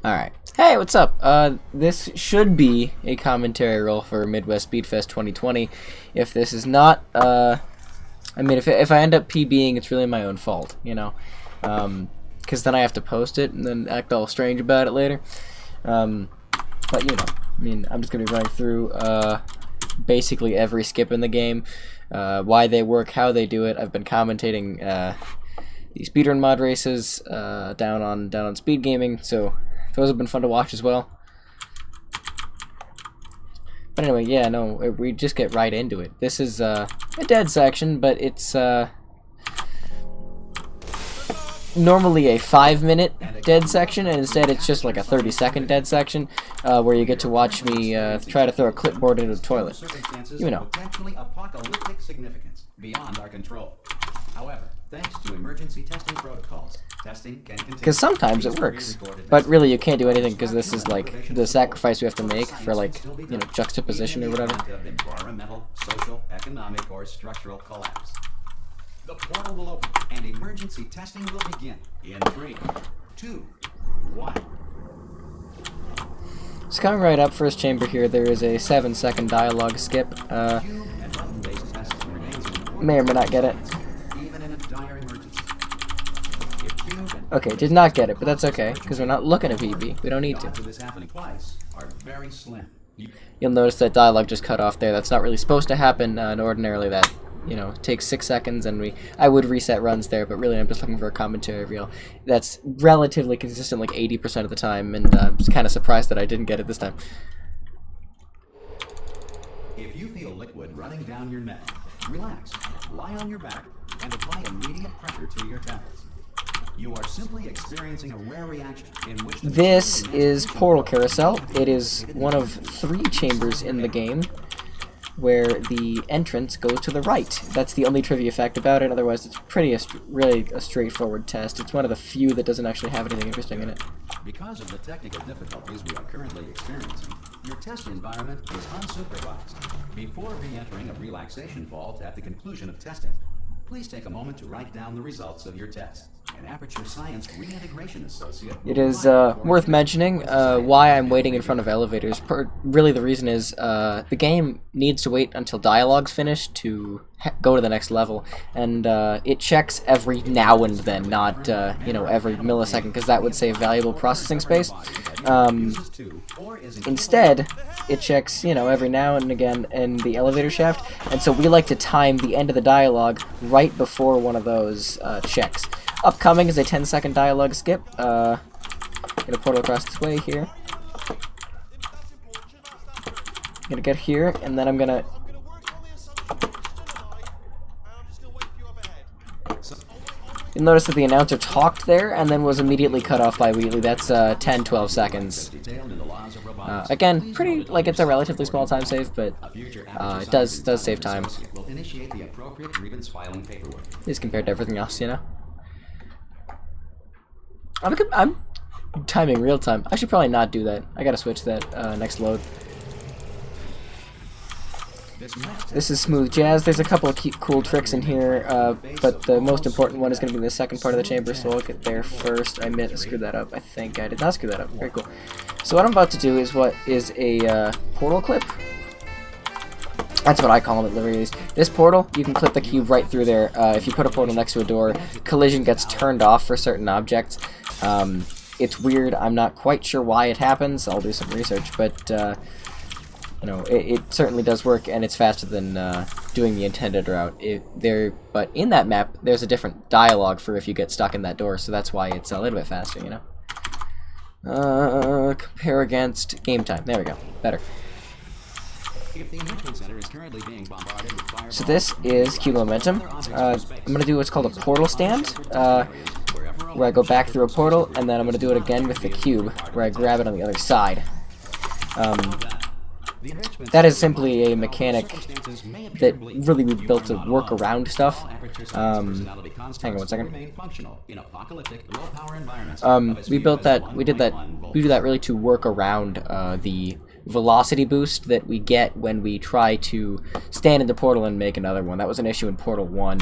Alright. Hey, what's up? This should be a commentary role for Midwest Speedfest 2020. If this is not, I mean, if I end up PBing, it's really my own fault, you know? Because then I have to post it and then act all strange about it later. But, you know, I mean, I'm just going to be running through, basically every skip in the game, why they work, how they do it. I've been commentating, the speedrun mod races, down on Speed Gaming, so those have been fun to watch as well. But anyway, yeah, no, we just get right into it. This is a dead section, but it's normally a 5-minute dead section, and instead it's just like a 30-second dead section, where you get to watch me try to throw a clipboard into the toilet. You know. Potentially apocalyptic significance beyond our control. However, thanks to emergency testing protocols, testing can continue. Because sometimes it works, but really you can't do anything because this is like the sacrifice we have to make for, like, you know, juxtaposition or whatever. Environmental, social, economic, or structural collapse. The portal will open and emergency testing will begin in 3, 2, 1. So coming right up, first chamber here, there is a 7-second dialogue skip. May or may not get it. Okay, did not get it, but that's okay, because we're not looking at PB. We don't need to. You'll notice that dialogue just cut off there. That's not really supposed to happen, and ordinarily that, you know, takes 6 seconds, and I would reset runs there, but really I'm just looking for a commentary reel that's relatively consistent, like 80% of the time, and I'm just kind of surprised that I didn't get it this time. If you feel liquid running down your neck, relax, lie on your back, and apply immediate pressure to your temples. You are simply experiencing a rare reaction in which this is Portal Carousel. It is one of 3 chambers in the game where the entrance goes to the right. That's the only trivia fact about it. Otherwise, it's really a straightforward test. It's one of the few that doesn't actually have anything interesting in it. Because of the technical difficulties we are currently experiencing, your test environment is unsupervised. Before re-entering a relaxation vault at the conclusion of testing, please take a moment to write down the results of your test. An Aperture Science Reintegration Associate. It is worth mentioning why I'm waiting in front of elevators. Really, the reason is the game needs to wait until dialogue's finished to go to the next level, and it checks every now and then, not you know, every millisecond, because that would save valuable processing space. Instead, it checks, you know, every now and again in the elevator shaft, and so we like to time the end of the dialogue right before one of those checks. Upcoming is a 10-second dialogue skip. Gonna portal across this way here. Gonna get here, and then I'm gonna... You'll notice that the announcer talked there, and then was immediately cut off by Wheatley. That's 10-12 seconds. Again, pretty, like, it's a relatively small time save, but it does save time. At least compared to everything else, you know? I'm timing real time. I should probably not do that. I gotta switch that next load. This is Smooth Jazz. There's a couple of cool tricks in here, but the most important one is going to be the second part of the chamber, so I'll get there first. I meant to screw that up. I think I did not screw that up. Very cool. So what I'm about to do is what is a portal clip. That's what I call them at Liberties. This portal, you can clip the cube right through there. If you put a portal next to a door, collision gets turned off for certain objects. It's weird. I'm not quite sure why it happens. I'll do some research, but you know, it certainly does work, and it's faster than doing the intended route. But in that map, there's a different dialogue for if you get stuck in that door, so that's why it's a little bit faster, you know. Compare against game time. There we go. Better. So this is Cube Momentum. I'm going to do what's called a portal stand, where I go back through a portal, and then I'm going to do it again with the cube, where I grab it on the other side. That is simply a mechanic that really we built to work around stuff. Hang on one second. We do that really to work around the velocity boost that we get when we try to stand in the portal and make another one. That was an issue in Portal 1.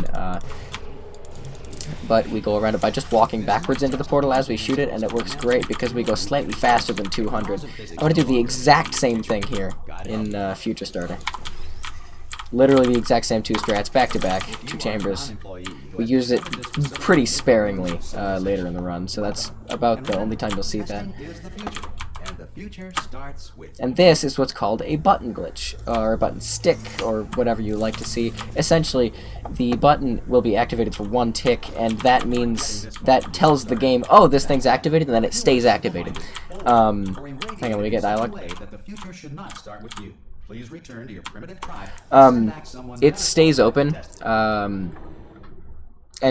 but we go around it by just walking backwards into the portal as we shoot it, and it works great because we go slightly faster than 200. I'm going to do the exact same thing here in Future Starter. Literally the exact same 2 strats, back-to-back, 2 chambers. We use it pretty sparingly later in the run, so that's about the only time you'll see that. And this is what's called a button glitch, or a button stick, or whatever you like to see. Essentially, the button will be activated for 1 tick, and that means, that tells the game, oh, this thing's activated, and then it stays activated. Hang on, let me get dialogue. Please return to your primitive tribe. It stays open, and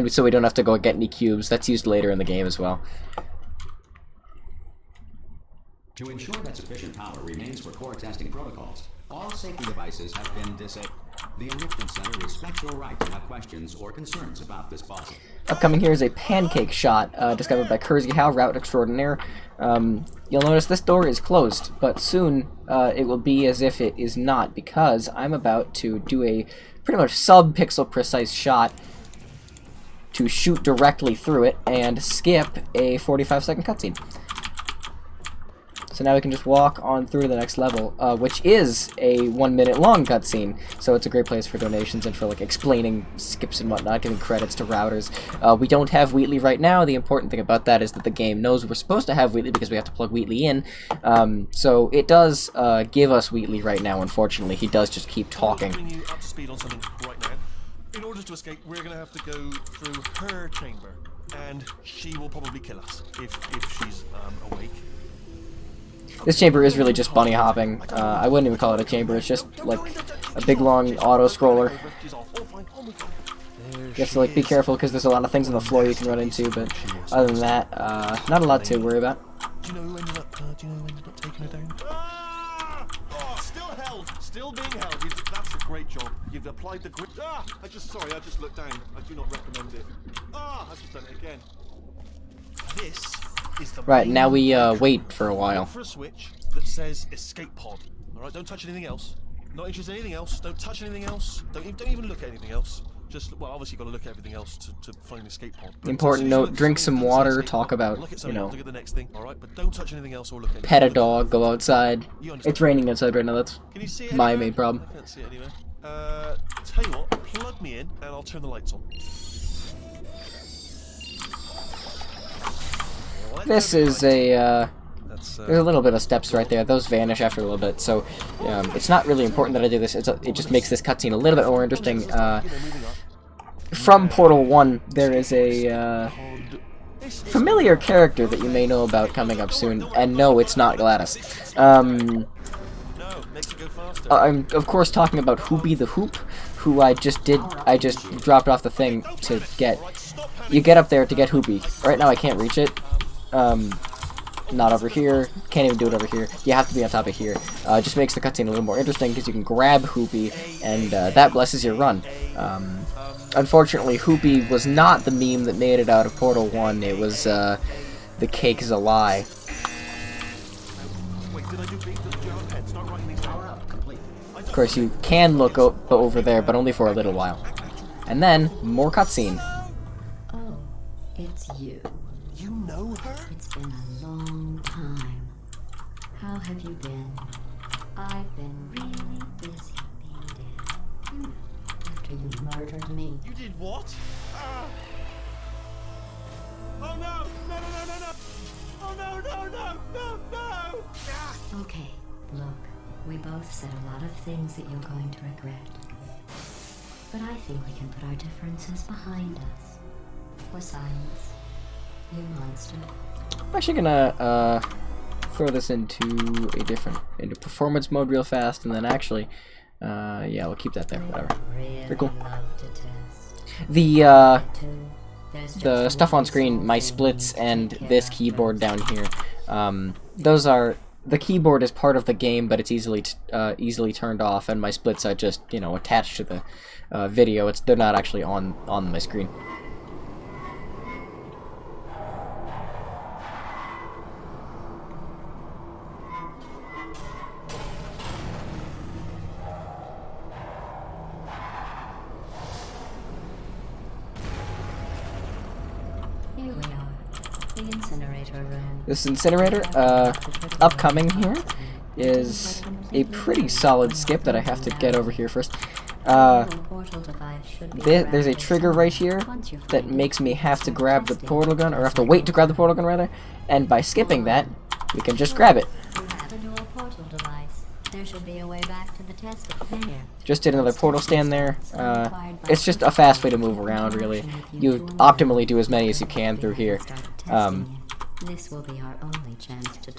so we don't have to go get any cubes. That's used later in the game as well. To ensure that sufficient power remains for core testing protocols, all safety devices have been disabled. The Enrichment Center respects your right to have questions or concerns about this faucet. Upcoming here is a pancake shot, discovered by Kersey Howe, route extraordinaire. You'll notice this door is closed, but soon it will be as if it is not, because I'm about to do a pretty much sub-pixel precise shot to shoot directly through it and skip a 45-second cutscene. So now we can just walk on through the next level, which is a 1 minute long cutscene. So it's a great place for donations and for like explaining skips and whatnot, giving credits to routers. We don't have Wheatley right now. The important thing about that is that the game knows we're supposed to have Wheatley because we have to plug Wheatley in. So it does give us Wheatley right now. Unfortunately, he does just keep talking. Bring you up to speed on something right now. In order to escape, we're going to have to go through her chamber, and she will probably kill us if she's awake. This chamber is really just bunny hopping. I wouldn't even call it a chamber. It's just like a big long auto scroller. You have to like be careful because there's a lot of things on the floor you can run into. But other than that, not a lot to worry about. Do you know who ended up taking her down? Oh, still held, still being held. That's a great job. You've applied the grip. I just looked down. I do not recommend it. I've just done it again. This. Right, now we wait for a while. For a switch that says escape pod. Alright, don't touch anything else. Not interested in anything else. Don't touch anything else. Don't even look at anything else. Just, well, obviously you've got to look at everything else to find an escape pod. Important note, drink some water, talk about, you know, look at the next thing, alright? But don't touch anything else or look at pet a dog, go outside. It's raining outside right now, that's my main problem. I can't see it anywhere. Tell you what, plug me in and I'll turn the lights on. This is a, there's a little bit of steps right there. Those vanish after a little bit, so it's not really important that I do this. It just makes this cutscene a little bit more interesting. From Portal 1, there is a familiar character that you may know about coming up soon, and no, it's not Gladys. I'm, of course, talking about Hoopy the Hoop, who I just dropped off the thing to get. You get up there to get Hoopy. Right now I can't reach it. Not over here. Can't even do it over here. You have to be on top of here. Just makes the cutscene a little more interesting because you can grab Hoopy, and that blesses your run. Unfortunately, Hoopy was not the meme that made it out of Portal 1. It was, the cake is a lie. Of course, you can look over there, but only for a little while. And then, more cutscene. Oh, it's you. You know her? It's been a long time. How have you been? I've been really busy being dead. After you murdered me. You did what? Oh no! No, no, no, no, no! Oh no, no, no, no, no! Okay, look. We both said a lot of things that you're going to regret. But I think we can put our differences behind us. For silence. You monster. I'm actually gonna throw this into performance mode real fast, and then actually, yeah, we'll keep that there. Whatever. Very cool. The stuff on screen, my splits, and this keyboard down here, those are. The keyboard is part of the game, but it's easily turned off, and my splits are just, you know, attached to the video. They're not actually on my screen. this incinerator. Upcoming here is a pretty solid skip that I have to get over here first. There's a trigger right here that makes me have to grab the portal gun, or have to wait to grab the portal gun rather, and by skipping that, we can just grab it. Just did another portal stand there. It's just a fast way to move around, really. You optimally do as many as you can through here.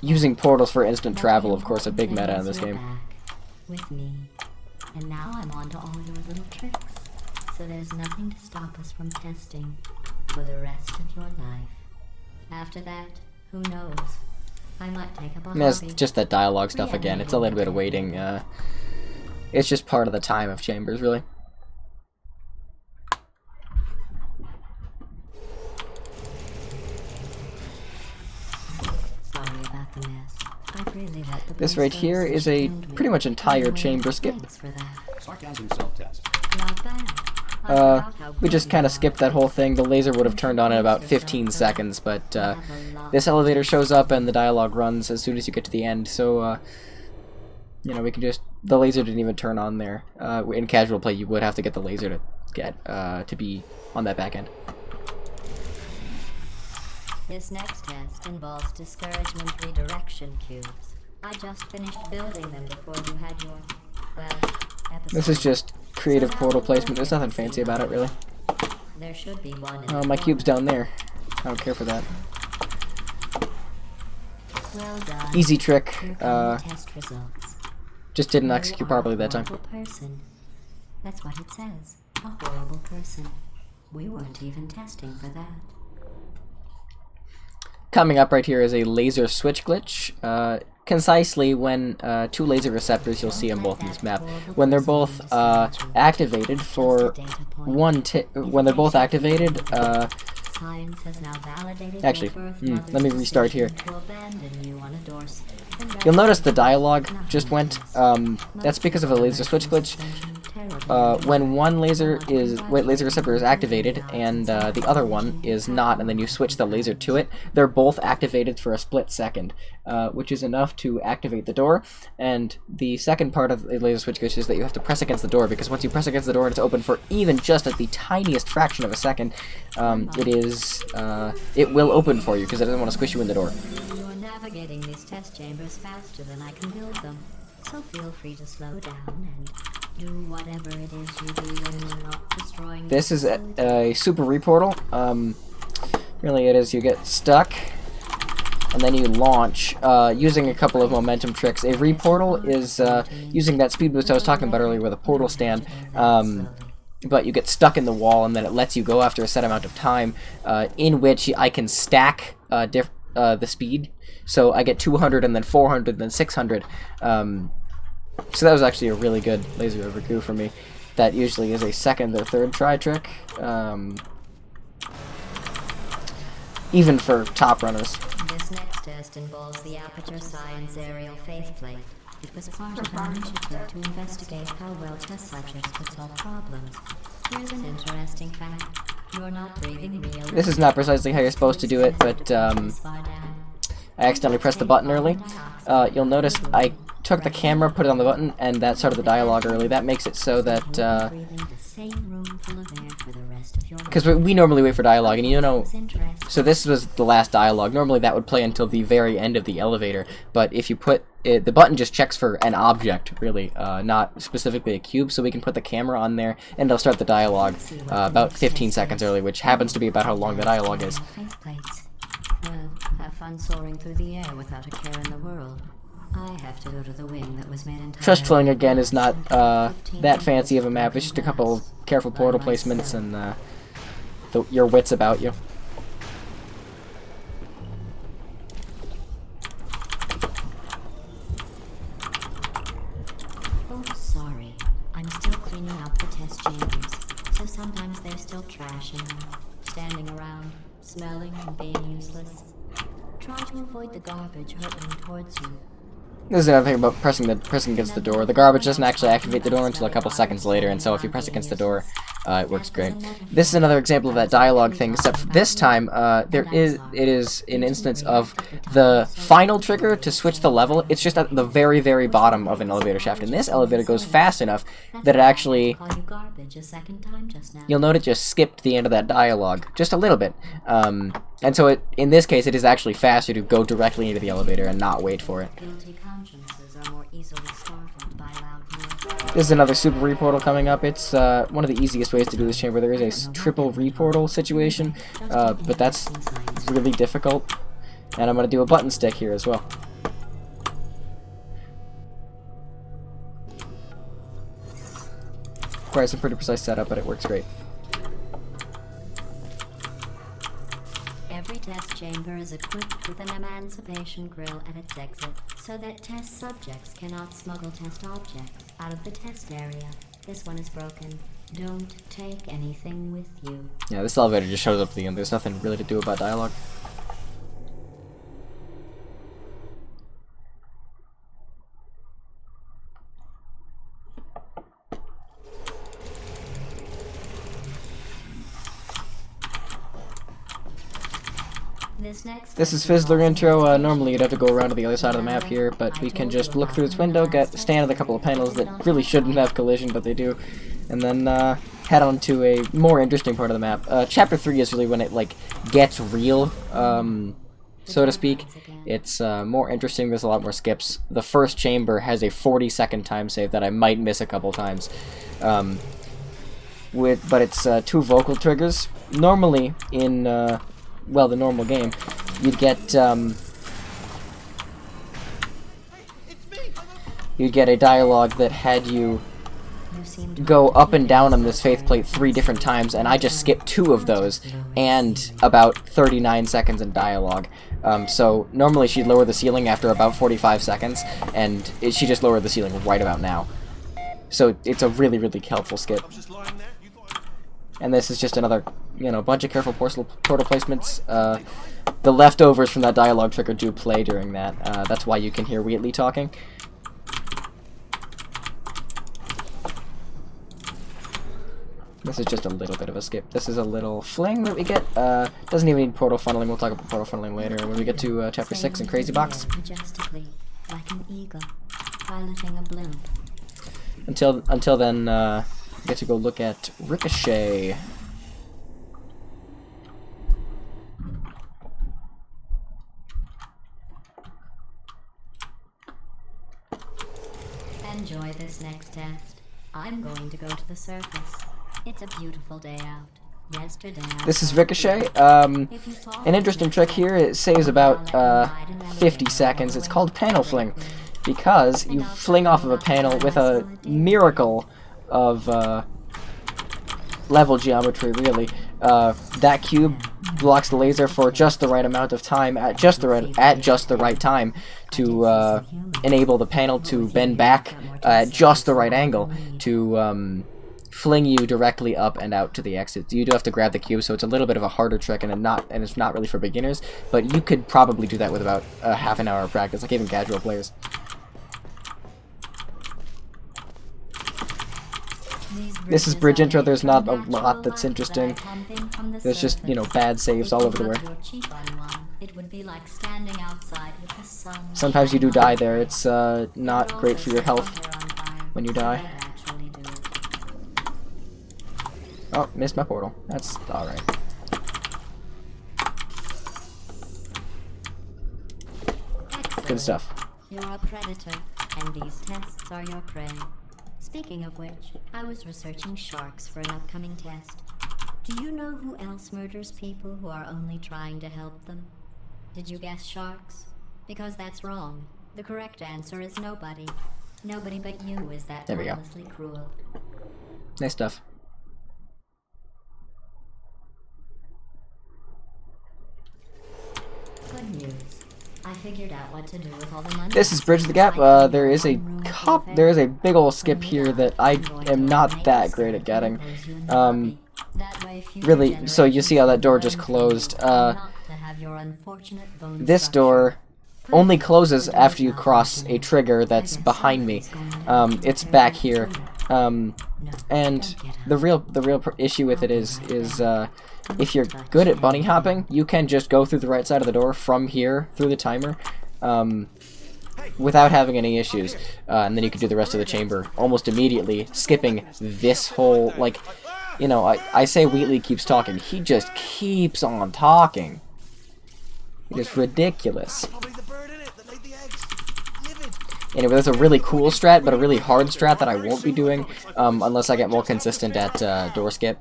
Using portals for instant travel, of course, a big meta in this game. With me. And now I'm on to all your little tricks. So there's nothing to stop us from testing for the rest of your life. After that, who knows? I might take up a It's hobby. just that dialogue stuff again. It's a little bit of waiting. It's just part of the time of Chambers, really. Sorry about the mess. I'd really let the This right here is a pretty much entire chamber skip. Thanks for that. Sarcasm self-test. Not bad. We just kind of skipped that whole thing. The laser would have turned on in about 15 seconds, but this elevator shows up and the dialogue runs as soon as you get to the end, so you know, we can just... The laser didn't even turn on there. In casual play, you would have to get the laser to get to be on that back end. This next test involves discouragement redirection cubes. I just finished building them before you had your, well, episode. This is just creative portal placement. There's nothing fancy about it, really. There should be one in Oh, the my corner. cube's down there. I don't care for that. Well done. Easy trick. Here come the test results. Just didn't You execute are properly a that time. horrible person. That's what it says. A horrible person. We weren't even testing for that. Coming up right here is a laser switch glitch. Concisely, when two laser receptors, you'll see them both in this map. When they're both activated for one when they're both activated, Science has now validated actually, your birth let mother's me restart here. decision to abandon you on a doorstep. You'll notice the dialogue just went. That's because of a laser switch glitch. When one laser receptor is activated and the other one is not, and then you switch the laser to it, they're both activated for a split second, which is enough to activate the door. And the second part of the laser switch glitch is that you have to press against the door, because once you press against the door and it's open for even just at the tiniest fraction of a second, it will open for you because it doesn't want to squish you in the door. You're navigating these test chambers faster than I can build them, so feel free to slow down and do whatever it is you do when you're not destroying. This is a super reportal. Really it is, you get stuck, and then you launch, using a couple of momentum tricks. A reportal is using that speed boost I was talking about earlier with a portal stand, but you get stuck in the wall, and then it lets you go after a set amount of time, in which I can stack the speed. So I get 200, and then 400, then 600. So that was actually a really good laser over goo for me. That usually is a second or third try trick, even for top runners. This next test involves the Aperture Science Aerial Faceplate. It was part of an initiative to investigate how well test subjects could solve problems. Here's an interesting fact. You're not breathing real. This is not precisely how you're supposed to do it, but I accidentally pressed the button early. You'll notice I took the camera, put it on the button, and that started the dialogue early. That makes it so that, because we normally wait for dialogue, and you know, so this was the last dialogue. Normally that would play until the very end of the elevator, but if you put it, the button just checks for an object, really, not specifically a cube, so we can put the camera on there, and it'll start the dialogue about 15 seconds early, which happens to be about how long the dialogue is. Well, have fun soaring through the air without a care in the world. I have to go to the wing that was made entirely. Trust Flowing again is not that fancy of a map. It's just a couple of careful portal placements and your wits about you. Oh, sorry. I'm still cleaning out the test chambers, so sometimes there's still trash in them, standing around, smelling and being useless. Try to avoid the garbage hurtling towards you. This is another thing about pressing against the door. The garbage doesn't actually activate the door until a couple seconds later, and so if you press against the door, It works great. This is another example of that dialogue thing, except this time it is an instance of the final trigger to switch the level. It's just at the very, very bottom of an elevator shaft. And this elevator goes fast enough that it actually, you'll note it just skipped the end of that dialogue just a little bit. And so in this case, it is actually faster to go directly into the elevator and not wait for it. This is another super reportal coming up. It's one of the easiest ways to do this chamber. There is a triple reportal situation, but that's really difficult. And I'm going to do a button stick here as well. Requires some pretty precise setup, but it works great. Every test chamber is equipped with an emancipation grill at its exit, so that test subjects cannot smuggle test objects out of the test area. This one is broken. Don't take anything with you. Yeah, this elevator just shows up at the end. There's nothing really to do about dialogue. This is Fizzler intro. Normally you'd have to go around to the other side of the map here, but we can just look through this window, stand at a couple of panels that really shouldn't have collision, but they do, and then head on to a more interesting part of the map. Chapter 3 is really when it like gets real, so to speak. It's more interesting. There's a lot more skips. The first chamber has a 40-second time save that I might miss a couple times. But it's 2 vocal triggers. Normally in well, the normal game, you'd get a dialogue that had you go up and down on this faith plate 3 different times, and I just skipped 2 of those, and about 39 seconds in dialogue. So normally she'd lower the ceiling after about 45 seconds, and she just lowered the ceiling right about now. So it's a really, really helpful skip. And this is just another, bunch of careful portal placements. The leftovers from that dialogue trigger do play during that. That's why you can hear Wheatley talking. This is just a little bit of a skip. This is a little fling that we get. Doesn't even need portal funneling. We'll talk about portal funneling later when we get to Chapter 6 in Crazy Box. Majestically, like an eagle, piloting a blimp. Until then, get to go look at Ricochet. Enjoy this next test. I'm going to go to the surface. It's a beautiful day out. Yesterday this is Ricochet. An interesting trick here. It saves about 50 seconds. It's called panel fling, because you fling off of a panel with a miracle of level geometry, really. That cube blocks the laser for just the right amount of time, at just the right time, to enable the panel to bend back at just the right angle to fling you directly up and out to the exit. You do have to grab the cube, so it's a little bit of a harder trick, and it's not really for beginners. But you could probably do that with about half an hour of practice, like even casual players. This is bridge intro. There's not a lot that's interesting. There's just, bad saves all over the way. Sometimes you do die there. It's not great for your health when you die. Oh, missed my portal. That's alright. Good stuff. You're a predator, and these tests are your prey. Speaking of which, I was researching sharks for an upcoming test. Do you know who else murders people who are only trying to help them? Did you guess sharks? Because that's wrong. The correct answer is nobody. Nobody but you is that mindlessly cruel. Nice stuff. Good news. I figured out what to do with all the money. This is Bridge the Gap. There is a big ol' skip here that I am not that great at getting. Really, so you see how that door just closed. This door only closes after you cross a trigger that's behind me. It's back here. And the real issue with it is if you're good at bunny hopping, you can just go through the right side of the door from here through the timer without having any issues, and then you can do the rest of the chamber almost immediately, skipping this whole, like, you know, I say Wheatley keeps talking, he just keeps on talking. It is ridiculous. Anyway, there's a really cool strat, but a really hard strat that I won't be doing unless I get more consistent at door skip.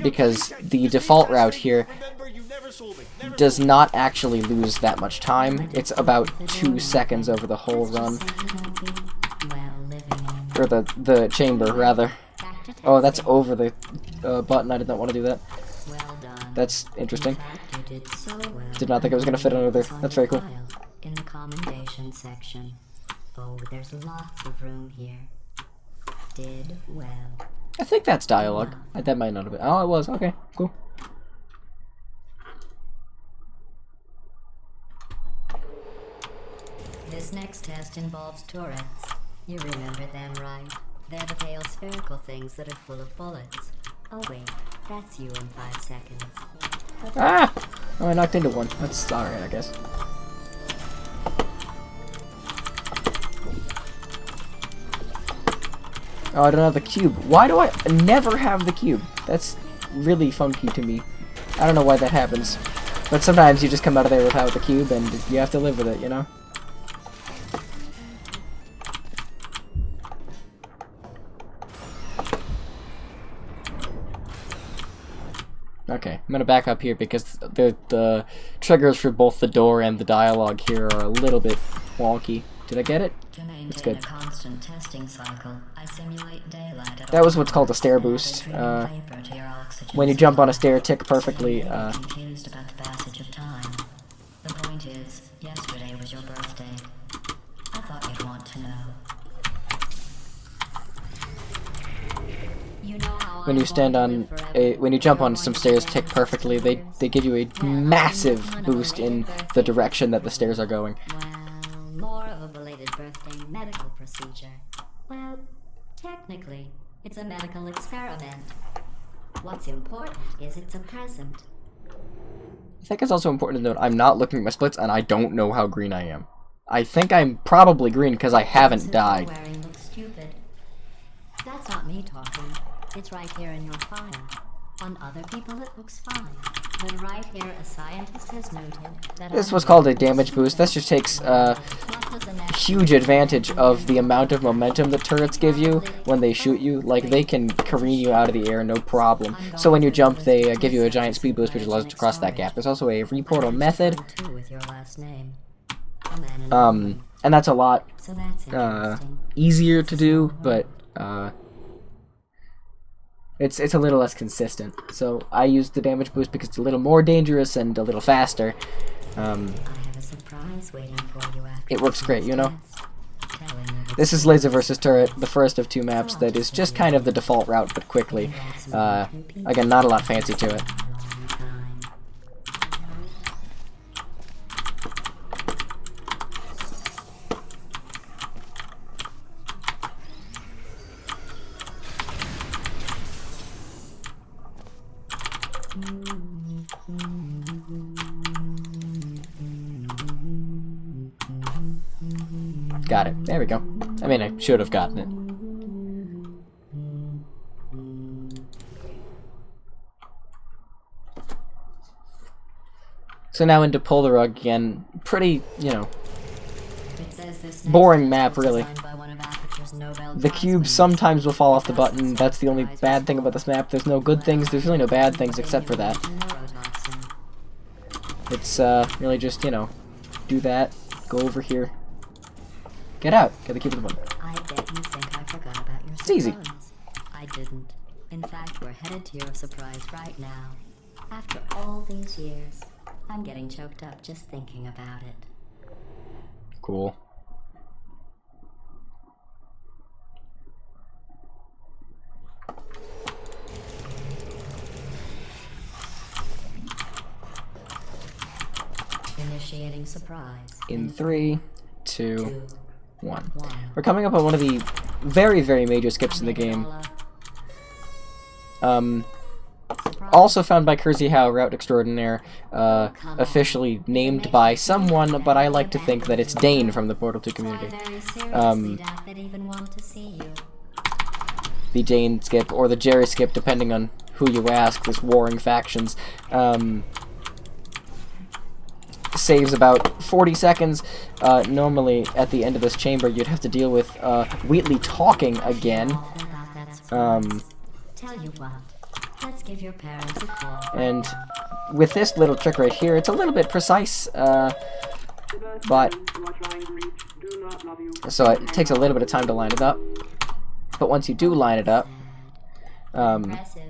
Because the default route here does not actually lose that much time. It's about 2 seconds over the whole run. Or the chamber, rather. Oh, that's over the button. I did not want to do that. That's interesting. Did not think I was going to fit under there. That's very cool. In the commendation section. Oh, there's lots of room here. Did well. I think that's dialogue. That might not have been. Oh, it was. Okay, cool. This next test involves turrets. You remember them, right? They're the pale spherical things that are full of bullets. Oh wait, that's you in 5 seconds. Ah! Oh, I knocked into one. That's alright, I guess. Oh, I don't have the cube. Why do I never have the cube? That's really funky to me. I don't know why that happens. But sometimes you just come out of there without the cube and you have to live with it, you know? Okay, I'm gonna back up here because the triggers for both the door and the dialogue here are a little bit wonky. Did I get it? That's good. A constant testing cycle, I simulate daylight at That was what's called a stair boost. When you jump on a stair, tick perfectly. Confused about the passage of time. The point is, yesterday was your birthday. I thought you'd want to know. You know how When you stand on when you jump on some stairs, tick perfectly. They give you a massive boost in the direction that the stairs are going. More of a belated birthday medical procedure. Well, technically, it's a medical experiment. What's important is it's a present. I think it's also important to note I'm not looking at my splits and I don't know how green I am. I think I'm probably green because I haven't died. Wearing looks stupid. That's not me talking. It's right here in your file. On other people it looks fine. But right here a scientist has noted that This was called a damage boost. This just takes huge advantage of the amount of momentum that turrets give you when they shoot you. Like, they can careen you out of the air, no problem. So when you jump, they give you a giant speed boost, which allows you to cross that gap. There's also a reportal method. And that's a lot easier to do, but it's a little less consistent. So I use the damage boost because it's a little more dangerous and a little faster. It works great, you know? This is Laser vs. Turret, the first of 2 maps that is just kind of the default route, but quickly. Again, not a lot fancy to it. Got it. There we go. I mean, I should have gotten it. So now into Pull the Rug again. Pretty, you know, boring map, really. The cube sometimes will fall off the button. That's the only bad thing about this map. There's no good things. There's really no bad things except for that. It's really just, you know, do that, go over here. Get out. Get the cube with the button. I bet you think I forgot about your surprise. It's easy. I didn't. In fact, we're headed to your surprise right now. After all these years, I'm getting choked up just thinking about it. Cool. Initiating surprise. In 3, 2, 1. We're coming up on one of the very, very major skips in the game. Also found by Kersey Howe, Route Extraordinaire, officially named by someone, but I like to think that it's Dane from the Portal 2 community. The Dane skip, or the Jerry skip, depending on who you ask, this warring factions. Saves about 40 seconds. Normally, at the end of this chamber, you'd have to deal with Wheatley talking again. Tell you what, let's give your parents a call. And with this little trick right here, it's a little bit precise, but so it takes a little bit of time to line it up. But once you do line it up, Impressive.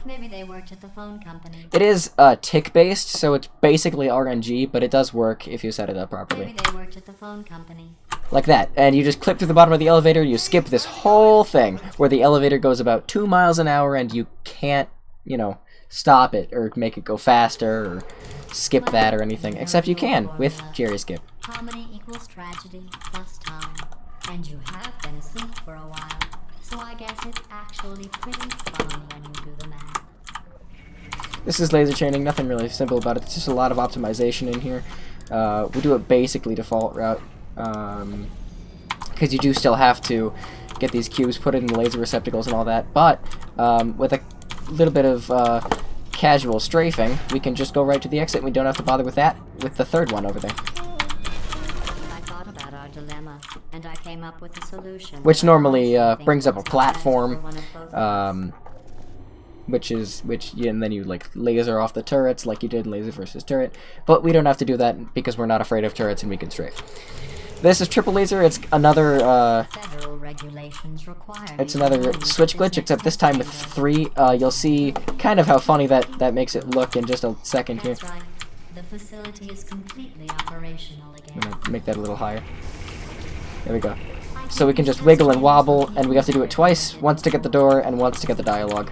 Maybe they worked at the phone company. it is tick-based, so it's basically RNG, but it does work if you set it up properly. Maybe they worked at the phone company. Like that. And you just clip through the bottom of the elevator, you skip this whole thing, where the elevator goes about 2 miles an hour and you can't, you know, stop it, or make it go faster, or skip that or anything. Except you can, with Jerry Skip. Comedy equals tragedy plus time. And you have been asleep for a while, so I guess it's actually pretty fun when you do the math. This is laser chaining, nothing really simple about it, it's just a lot of optimization in here. We do it basically default route, because you do still have to get these cubes, put it in the laser receptacles and all that, but with a little bit of casual strafing, we can just go right to the exit and we don't have to bother with that, with the third one over there. I thought about our dilemma, and I came up with a solution. Which normally brings up a platform, and then you like laser off the turrets like you did in Laser versus Turret, but we don't have to do that because we're not afraid of turrets and we can strafe. This is triple laser. It's another switch glitch, except this time with 3. You'll see kind of how funny that makes it look in just a second here. That's right. The facility is completely operational again. I'm gonna make that a little higher. There we go. So we can just wiggle and wobble, and we have to do it twice, once to get the door and once to get the dialogue.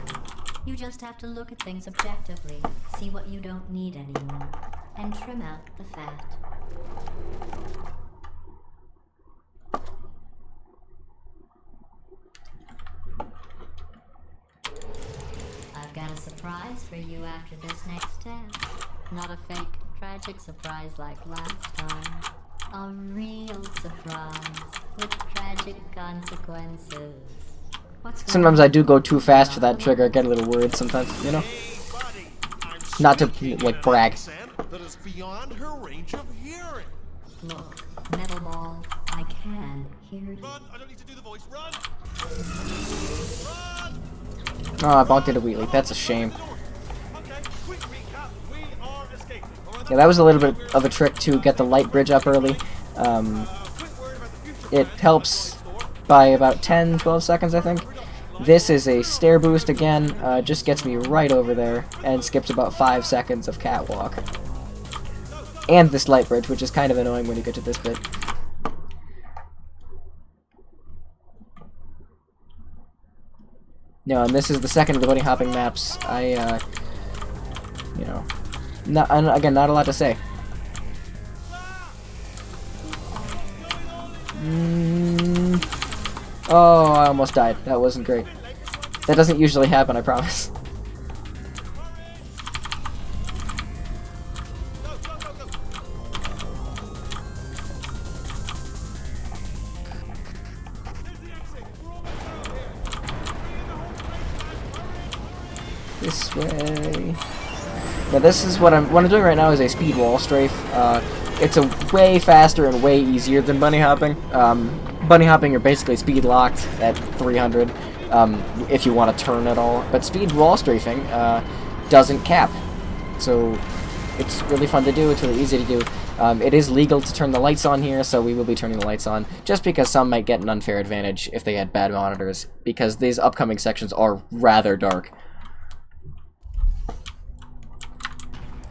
You just have to look at things objectively, see what you don't need anymore, and trim out the fat. I've got a surprise for you after this next test. Not a fake, tragic surprise like last time. A real surprise with tragic consequences. Sometimes I do go too fast for that trigger. I get a little worried sometimes, you know? Not to, like, brag. That is beyond her range of hearing. Look, Metal Ball, I can hear you. Run! I don't need to do the voice. Run! Run! Oh, I bonked into Wheatley. That's a shame. Okay, quick recap. We are escaping. Yeah, that was a little bit of a trick to get the light bridge up early. It helps by about 10-12 seconds, I think. This is a stair boost again, just gets me right over there, and skips about 5 seconds of catwalk. And this light bridge, which is kind of annoying when you get to this bit. No, and this is the second of the bunny hopping maps. You know, again, not a lot to say. Oh, I almost died. That wasn't great. That doesn't usually happen, I promise. This way. Now this is what I'm doing right now is a speed wall strafe. It's a way faster and way easier than bunny hopping. Bunny hopping, you're basically speed locked at 300 if you want to turn at all. But speed wall strafing doesn't cap, so it's really fun to do. It's really easy to do. It is legal to turn the lights on here, so we will be turning the lights on, just because some might get an unfair advantage if they had bad monitors, because these upcoming sections are rather dark.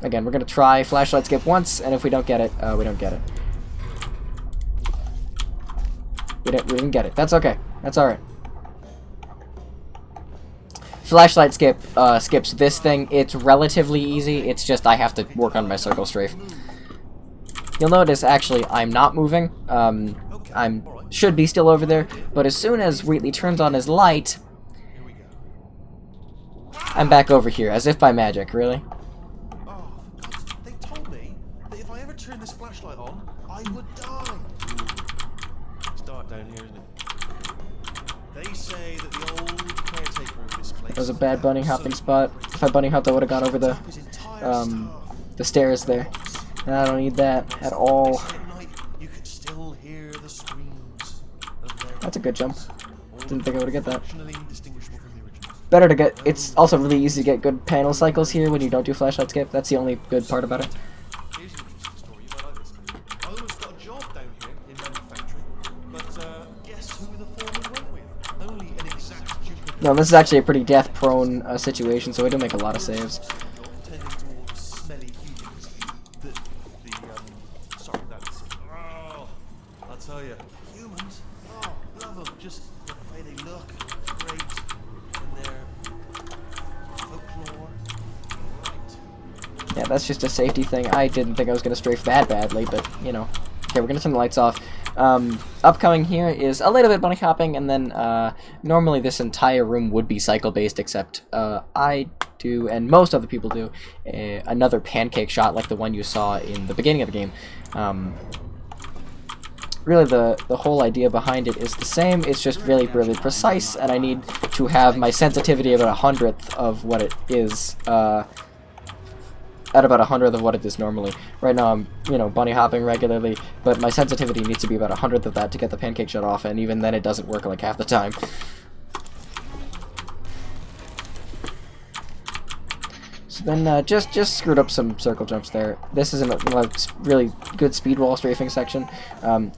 Again, we're going to try flashlight skip once, and if we don't get it, we don't get it. We didn't get it. That's okay. That's alright. Flashlight skip skips this thing. It's relatively easy. It's just I have to work on my circle strafe. You'll notice, actually, I'm not moving. I'm should be still over there, but as soon as Wheatley turns on his light, I'm back over here, as if by magic, really. Oh, they told me that if I ever turn this flashlight on, I would die. It's dark down here, isn't it? They say that the old caretaker of this place... That was a bad bunny hopping spot. If I bunny hopped, I would have gone over the stairs there. And I don't need that at all. You could still hear the screams of their... That's a good jump. Didn't think I would get that. functionally indistinguishable from the original. Better to get... It's also really easy to get good panel cycles here when you don't do flashlight skip. That's the only good part about it. Here's an interesting story. You might like this. I almost got a job down here in manufacturing, but guess who the foreman went with? Only an exact duplicate. No, this is actually a pretty death-prone situation, so we do make a lot of saves. Tending towards smelly humans. Sorry, that's... Oh, I'll tell you. Humans? Oh, love them. Just the way they look. Great. And their folklore. Right. Yeah, that's just a safety thing. I didn't think I was going to strafe that badly, but, you know. Okay, we're going to turn the lights off. Upcoming here is a little bit bunny hopping, and then normally this entire room would be cycle-based, except I do, and most other people do, another pancake shot like the one you saw in the beginning of the game. Really, the whole idea behind it is the same. It's just really, really precise, and I need to have my sensitivity about 100th of what it is, at about 100th of what it is normally. Right now I'm, you know, bunny hopping regularly, but my sensitivity needs to be about 100th of that to get the pancake shot off, and even then it doesn't work like half the time. So then just screwed up some circle jumps there. This is a really good speed wall strafing section.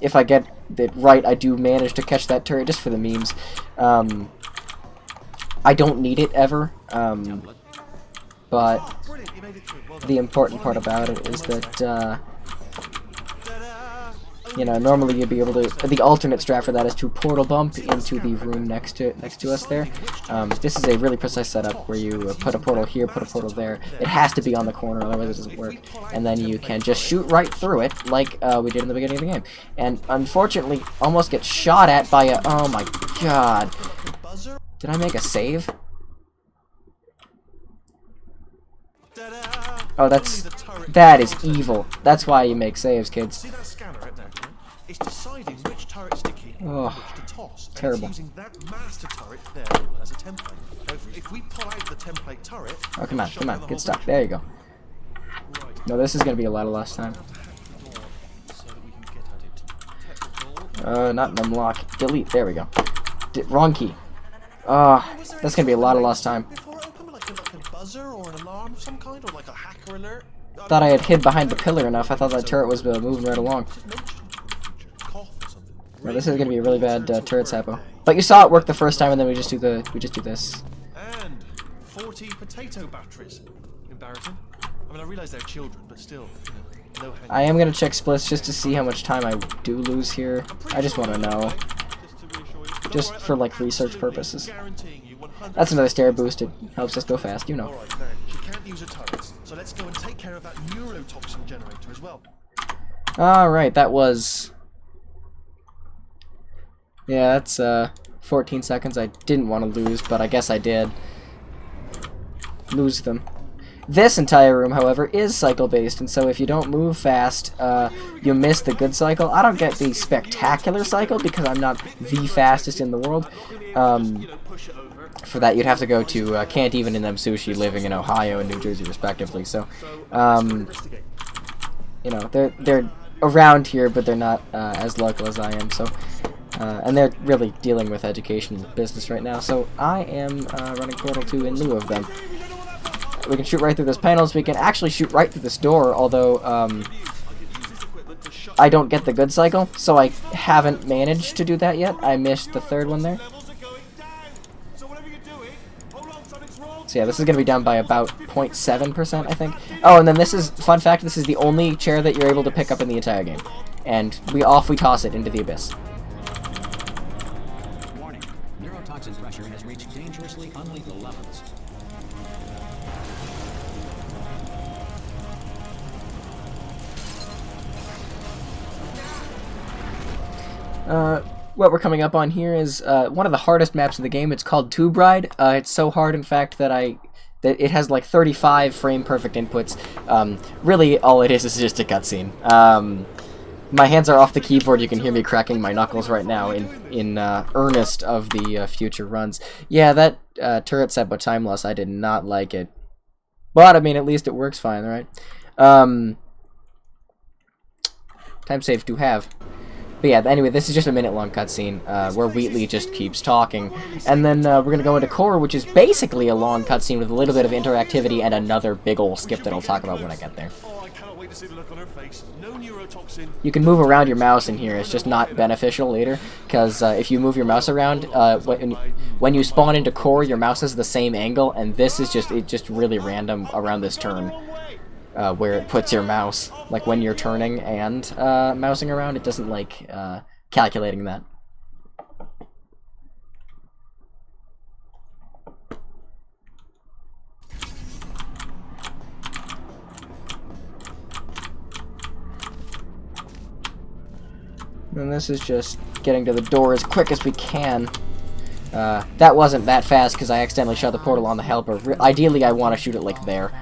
If I get it right, I do manage to catch that turret just for the memes. I don't need it ever, but the important part about it is that, you know, normally you'd be able to... The alternate strat for that is to portal bump into the room next to us there. This is a really precise setup where you put a portal here, put a portal there. It has to be on the corner, otherwise it doesn't work. And then you can just shoot right through it, like we did in the beginning of the game. And unfortunately, almost get shot at by a... Oh my god. Did I make a save? Oh, that is evil. That's why you make saves, kids. See that scanner right there? It's deciding which turrets to keep and which to toss. And terrible. it's using that master turret there as a template. Now, if we pull out the template turret... Oh, come on, get stuck. There you go. Right. No, this is going to be a lot of lost time. So that we can get at it. Technical. Not unlock. Delete. There we go. Wrong key. That's going to be a lot of lost time. Before it opened, like a buzzer or an alarm of some kind, or like a hacker alert. Thought I had hid behind the pillar enough. I thought that turret was moving right along. No, this is going to be a really bad turret sapo. But you saw it work the first time, and then we just do this. And 40 potato batteries. Embarrassing. I mean, I realize they're children, but still, you know, no hanging. I am going to check splits just to see how much time I do lose here. I just want to know. Just for, like, research purposes. That's another stair boost. It helps us go fast, you know. Alright, now, she can't use her turrets, so let's go and take care of that neurotoxin generator as well. Alright, that was... Yeah, that's 14 seconds I didn't want to lose, but I guess I did. Lose them. This entire room, however, is cycle-based, and so if you don't move fast, you miss the good cycle. I don't get the spectacular cycle because I'm not the fastest in the world. For that, you'd have to go to Can't Even in Them Sushi, living in Ohio and New Jersey, respectively. So, you know, they're around here, but they're not as local as I am. So, and they're really dealing with education and business right now. So, I am running Portal 2 in lieu of them. We can shoot right through those panels. We can actually shoot right through this door, although I don't get the good cycle, so I haven't managed to do that yet. I missed the third one there. So yeah, this is going to be down by about 0.7%, I think. Oh, and then this is, fun fact, this is the only chair that you're able to pick up in the entire game. And we toss it into the abyss. Warning. Neurotoxin pressure has reached dangerously unlethal levels. what we're coming up on here is one of the hardest maps in the game. It's called Tube Ride. It's so hard, in fact, that it has like 35 frame perfect inputs. Really, all it is just a cutscene. My hands are off the keyboard. You can hear me cracking my knuckles right now in earnest of the future runs. Yeah, that turret set but time loss, I did not like it. But, I mean, at least it works fine, right? Time save to have. But yeah, anyway, this is just a minute-long cutscene where Wheatley just keeps talking. And then we're going to go into Core, which is basically a long cutscene with a little bit of interactivity and another big ol' skip that I'll talk about when I get there. Oh, I cannot wait to see the look on her face. No neurotoxin. You can move around your mouse in here. It's just not beneficial later, because if you move your mouse around, when you spawn into Core, your mouse is the same angle, and this is just really random around this turn. Where it puts your mouse, like when you're turning and mousing around, it doesn't like calculating that. And this is just getting to the door as quick as we can. That wasn't that fast because I accidentally shut the portal on the helper. Ideally, I want to shoot it like there.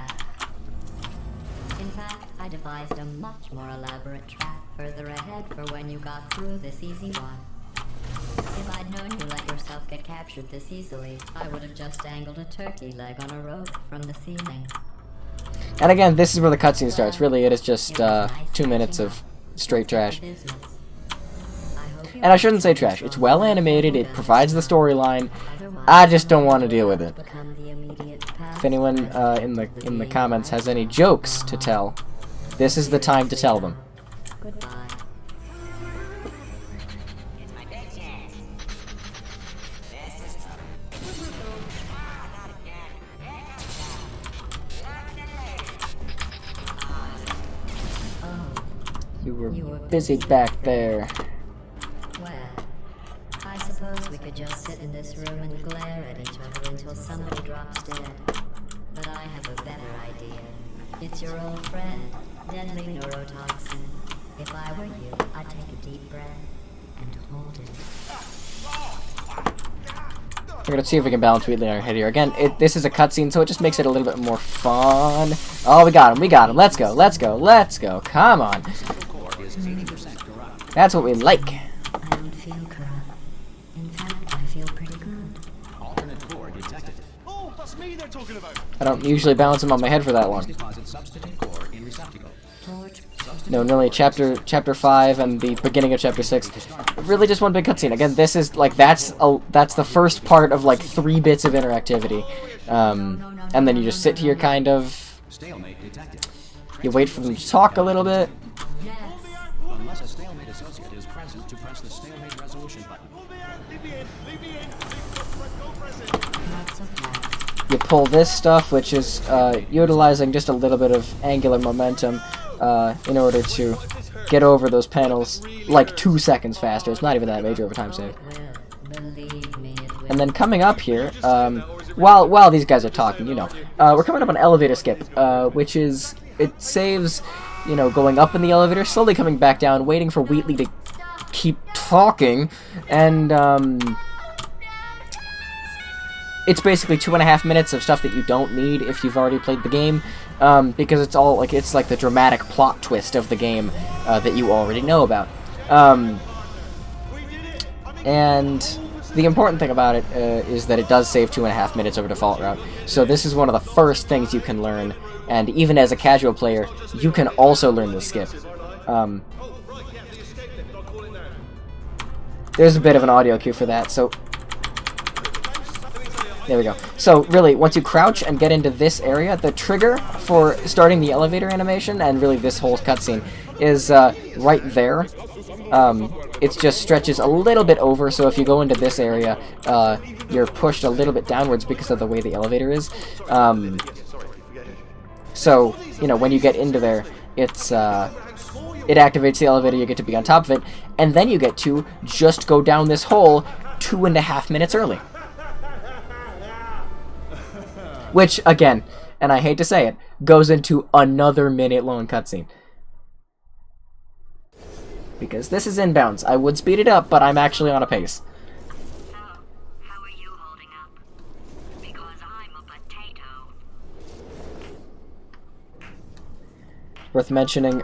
Devised a much more elaborate trap further ahead for when you got through this easy one. If I'd known you let yourself get captured this easily, I would have just dangled a turkey leg on a rope from the ceiling. And again, this is where the cutscene starts. Really, it is just 2 minutes of straight trash. And I shouldn't say trash. It's well animated, it provides the storyline. I just don't want to deal with it. If anyone in the comments has any jokes to tell, this is the time to tell them. Goodbye. You were busy back there. Well, I suppose we could just sit in this room and glare at each other until somebody drops dead. But I have a better idea. It's your old friend, deadly neurotoxin. If I were you, I'd take a deep breath and hold it. We're gonna see if we can balance Wheatley on our head here. Again, this is a cutscene, so it just makes it a little bit more fun. Oh, we got him, we got him. Let's go, let's go, let's go. Come on. That's what we like. I don't feel corrupt. In fact, I feel pretty good. Alternate core detected. Oh, that's me they're talking about. I don't usually balance him on my head for that long. Deposit substitute core in receptacle. Torch. No, nearly chapter 5 and the beginning of chapter 6. Really just one big cutscene. Again, this is like that's the first part of like 3 bits of interactivity. And then you just sit here kind of. Stalemate detected. You wait for them to talk a little bit. Unless a stalemate associate is present to press the stalemate resolution button. Leave me in. Leave me in. Go press it. Not so fast. You pull this stuff, which is utilizing just a little bit of angular momentum in order to get over those panels like 2 seconds faster. It's not even that major of a time save. Believe me, it will. And then coming up here, while these guys are talking, you know, we're coming up on elevator skip, which is, it saves, you know, going up in the elevator, slowly coming back down, waiting for Wheatley to keep talking, and it's basically 2.5 minutes of stuff that you don't need if you've already played the game, because it's all like, it's like the dramatic plot twist of the game that you already know about. And the important thing about it is that it does save 2.5 minutes over default route. So this is one of the first things you can learn, and even as a casual player, you can also learn the skip. There's a bit of an audio cue for that, so there we go. So really, once you crouch and get into this area, the trigger for starting the elevator animation, and really this whole cutscene, is right there. It just stretches a little bit over, so if you go into this area, you're pushed a little bit downwards because of the way the elevator is. So, you know, when you get into there, it's it activates the elevator, you get to be on top of it, and then you get to just go down this hole 2.5 minutes early. Which, again, and I hate to say it, goes into another minute-long cutscene. because this is inbounds. I would speed it up, but I'm actually on a pace. So, how are you holding up? Because I'm a potato. Worth mentioning,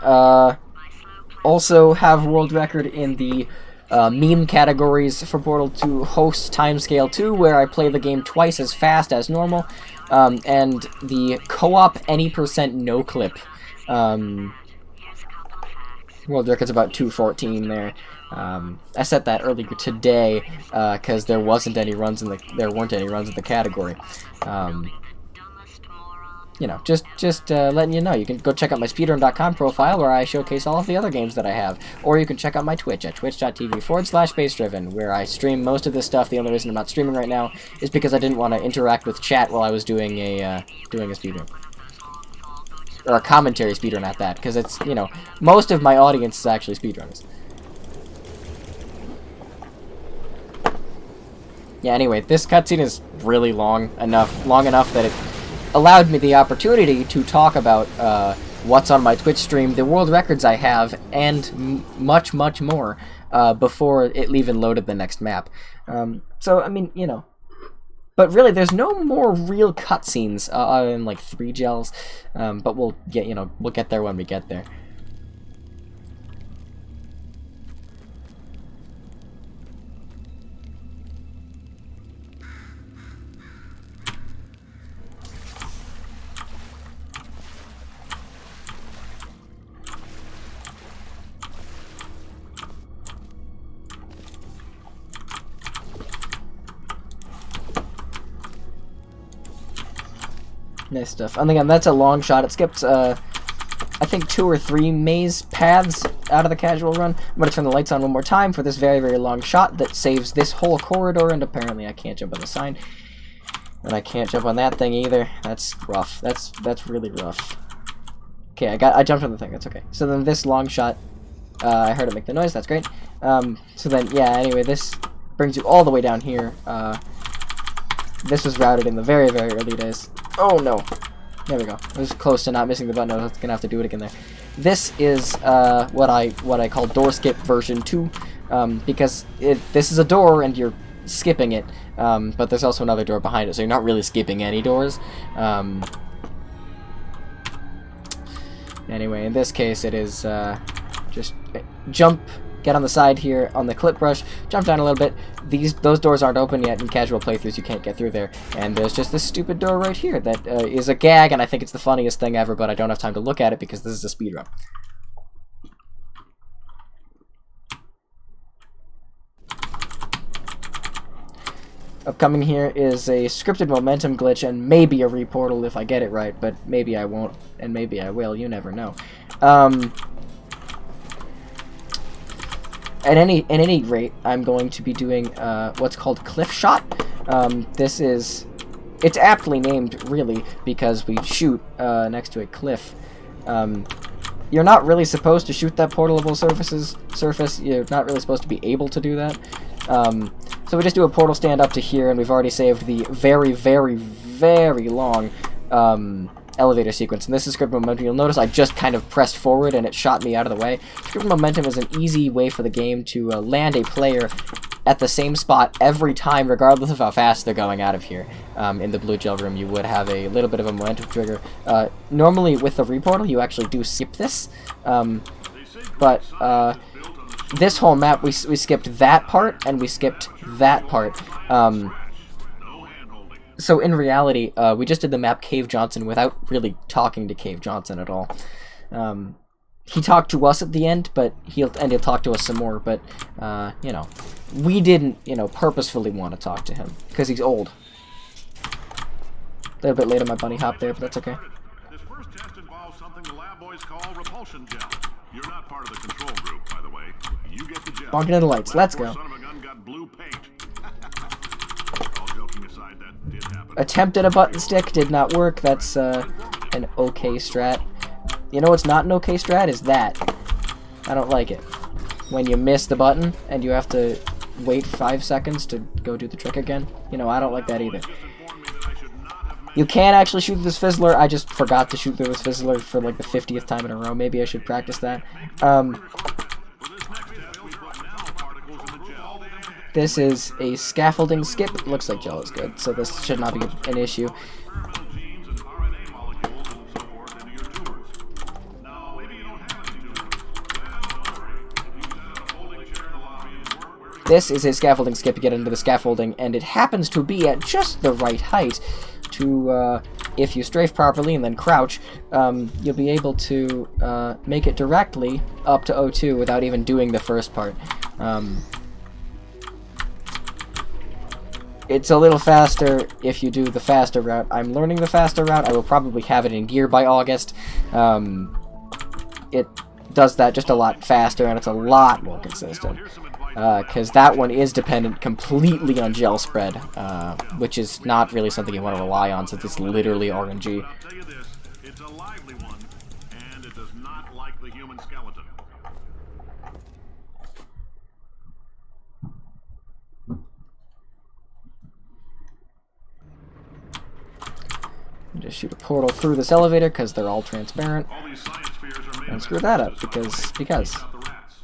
also have world record in the meme categories for Portal 2 host timescale 2, where I play the game twice as fast as normal, and the co-op any % no clip. World record's about 2:14 there. I set that earlier today because there weren't any runs in the category. You know, just letting you know. You can go check out my speedrun.com profile where I showcase all of the other games that I have. Or you can check out my Twitch at twitch.tv/basedriven, where I stream most of this stuff. The only reason I'm not streaming right now is because I didn't want to interact with chat while I was doing a speedrun. Or a commentary speedrun at that, because it's, you know, most of my audience is actually speedrunners. Yeah, anyway, this cutscene is really long enough that it allowed me the opportunity to talk about what's on my Twitch stream, the world records I have, and much, much more before it even loaded the next map. So, I mean, you know. But really, there's no more real cutscenes other than, like, 3 gels. But we'll get there when we get there. Nice stuff. And again, that's a long shot. It skipped, I think 2 or 3 maze paths out of the casual run. I'm going to turn the lights on one more time for this very, very long shot that saves this whole corridor, and apparently I can't jump on the sign. And I can't jump on that thing either. That's rough. That's really rough. Okay, I jumped on the thing. That's okay. So then this long shot, I heard it make the noise. That's great. So then, yeah, anyway, this brings you all the way down here. This was routed in the very, very early days. Oh no. There we go. I was close to not missing the button. I was gonna have to do it again there. This is what I call door skip version 2, because this is a door and you're skipping it, but there's also another door behind it, so you're not really skipping any doors. Anyway, in this case, it is just jump, get on the side here on the clip brush, jump down a little bit. Those doors aren't open yet. In casual playthroughs, you can't get through there. And there's just this stupid door right here that is a gag, and I think it's the funniest thing ever, but I don't have time to look at it because this is a speedrun. Upcoming here is a scripted momentum glitch and maybe a reportal if I get it right, but maybe I won't, and maybe I will. You never know. At any rate, I'm going to be doing what's called cliff shot. It's aptly named, really, because we shoot next to a cliff. You're not really supposed to shoot that portalable surface. You're not really supposed to be able to do that. So we just do a portal stand up to here, and we've already saved the very, very, very long elevator sequence. And this is script momentum. You'll notice I just kind of pressed forward and it shot me out of the way. Script momentum is an easy way for the game to land a player at the same spot every time, regardless of how fast they're going out of here. In the blue gel room, you would have a little bit of a momentum trigger. Normally, with the reportal, you actually do skip this. But this whole map, we skipped that part, and we skipped that part. So in reality, we just did the map Cave Johnson without really talking to Cave Johnson at all. He talked to us at the end, but he'll talk to us some more. But you know, we didn't, purposefully want to talk to him because he's old. A little bit late on my bunny hop there, but that's okay. This first test involves something the lab boys call repulsion gel. You're not part of the control group, by the way. You get the gel. Bonking into the lights. Let's go. Son of a gun got blue paint. All joking aside, that did happen. Attempted a button stick, did not work. That's an okay strat. You know what's not an okay strat is that. I don't like it. When you miss the button and you have to wait 5 seconds to go do the trick again. I don't like that either. You can actually shoot through this fizzler. I just forgot to shoot through this fizzler for like the 50th time in a row. Maybe I should practice that. This is a scaffolding skip. It looks like gel is good, so this should not be an issue. Genes and RNA molecules and so forth into your tumors. Now, maybe you don't have any tumors. Well, don't worry. If you set up a folding chair in the lobby and work where This is a scaffolding skip. You get into the scaffolding, and it happens to be at just the right height to, if you strafe properly and then crouch, you'll be able to make it directly up to O2 without even doing the first part. It's a little faster if you do the faster route. I'm learning the faster route. I will probably have it in gear by August. It does that just a lot faster, and it's a lot more consistent. Because that one is dependent completely on gel spread, which is not really something you want to rely on since it's literally RNG. I'll tell you this, it's a lively one, and it does not like the human skeleton. Just shoot a portal through this elevator because they're all transparent. All these science fears are made And screw that up because. out the rats.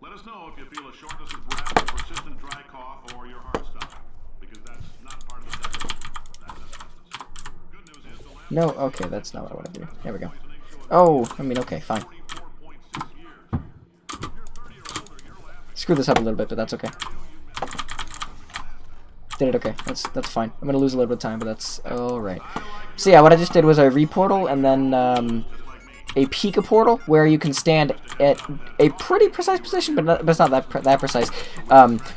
Let us know if you feel a shortness of breath, a persistent dry cough, or your heart stopping, because that's not part of the definition. That's asbestos. Good news is the lab No, okay, that's not what I want to do. There we go. Oh, I mean, okay, fine. 4.6 years. If you're 30 or older, you're laughing. Screw this up a little bit, but that's okay. Did it okay. That's fine. I'm gonna lose a little bit of time, but that's alright. So yeah, what I just did was a reportal and then a Pika portal where you can stand at a pretty precise position, but it's not that precise.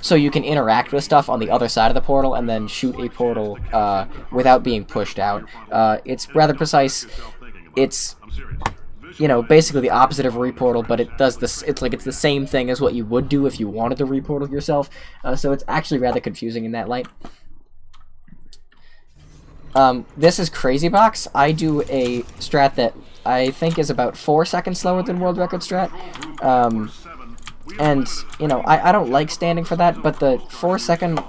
So you can interact with stuff on the other side of the portal and then shoot a portal without being pushed out. It's rather precise. It's, you know, basically the opposite of a reportal, but it does this. It's the same thing as what you would do if you wanted to reportal yourself. So it's actually rather confusing in that light. This is Crazy Box. I do a strat that I think is about 4 seconds slower than world record strat. And, you know, I don't like standing for that, but the 4-second